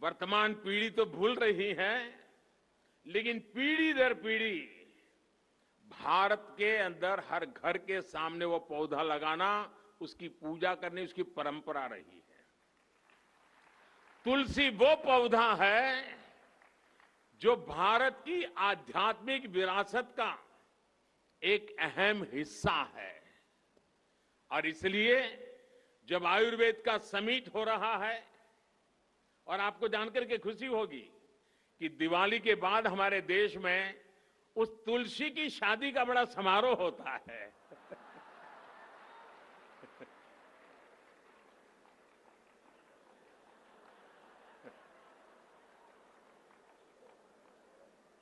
वर्तमान पीढ़ी तो भूल रही है, लेकिन पीढ़ी दर पीढ़ी भारत के अंदर हर घर के सामने वो पौधा लगाना, उसकी पूजा करनी, उसकी परंपरा रही है। तुलसी वो पौधा है जो भारत की आध्यात्मिक विरासत का एक अहम हिस्सा है और इसलिए जब आयुर्वेद का समिट हो रहा है, और आपको जानकर के खुशी होगी कि दिवाली के बाद हमारे देश में उस तुलसी की शादी का बड़ा समारोह होता है।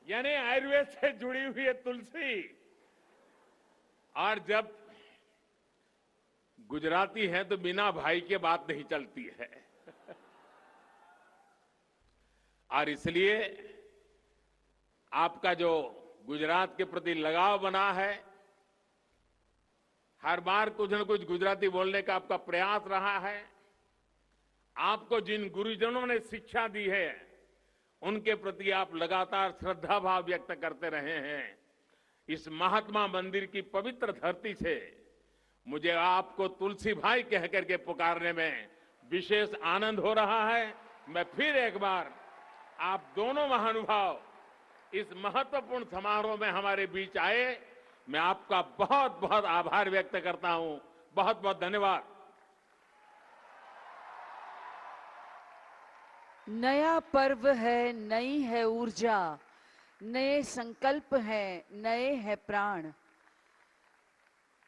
यानी आयुर्वेद से जुड़ी हुई है तुलसी। और जब गुजराती है तो बिना भाई के बात नहीं चलती है। और इसलिए आपका जो गुजरात के प्रति लगाव बना है, हर बार कुछ न कुछ गुजराती बोलने का आपका प्रयास रहा है, आपको जिन गुरुजनों ने शिक्षा दी है उनके प्रति आप लगातार श्रद्धा भाव व्यक्त करते रहे हैं। इस महात्मा मंदिर की पवित्र धरती से मुझे आपको तुलसी भाई कह करके पुकारने में विशेष आनंद हो रहा है। मैं फिर एक बार आप दोनों महानुभाव इस महत्वपूर्ण समारोह में हमारे बीच आए, मैं आपका बहुत बहुत आभार व्यक्त करता हूं। बहुत बहुत धन्यवाद। नया पर्व है, नई है ऊर्जा, नए संकल्प हैं, नए हैं प्राण।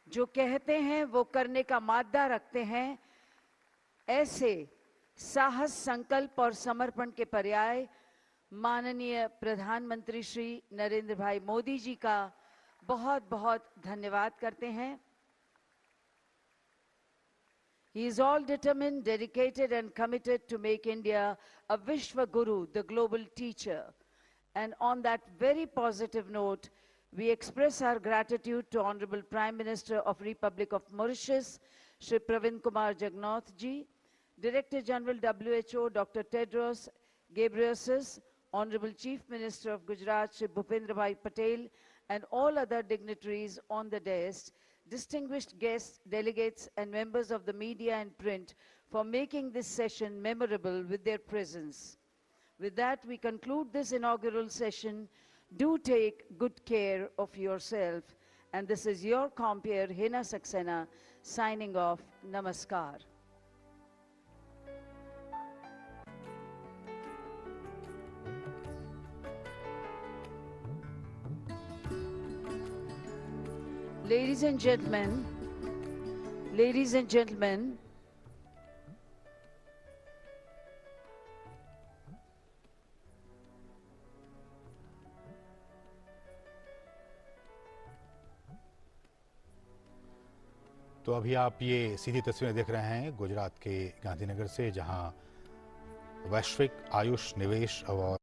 जो कहते हैं वो करने का मादा रखते हैं। ऐसे साहस, संकल्प और समर्पण के पर्याय माननीय प्रधानमंत्री श्री नरेंद्र भाई मोदी जी का बहुत बहुत धन्यवाद करते हैं। He is all determined, dedicated and committed to make India a Vishwa Guru, the global teacher. And on that very positive note, we express our gratitude to Honorable Prime Minister of Republic of Mauritius, Shri Pravind Kumar Jugnauth ji, Director General WHO, Dr. Tedros Ghebreyesus, Honorable Chief Minister of Gujarat, Shri Bhupendra Bhai Patel, and all other dignitaries on the dais, distinguished guests, delegates, and members of the media and print for making this session memorable with their presence. With that, we conclude this inaugural session. Do take good care of yourself. And this is your compeer, Hina Saxena, signing off. Namaskar. Ladies and gentlemen, तो अभी आप ये सीधी तस्वीरें देख रहे हैं गुजरात के गांधीनगर से, जहां वैश्विक आयुष निवेश अवार्ड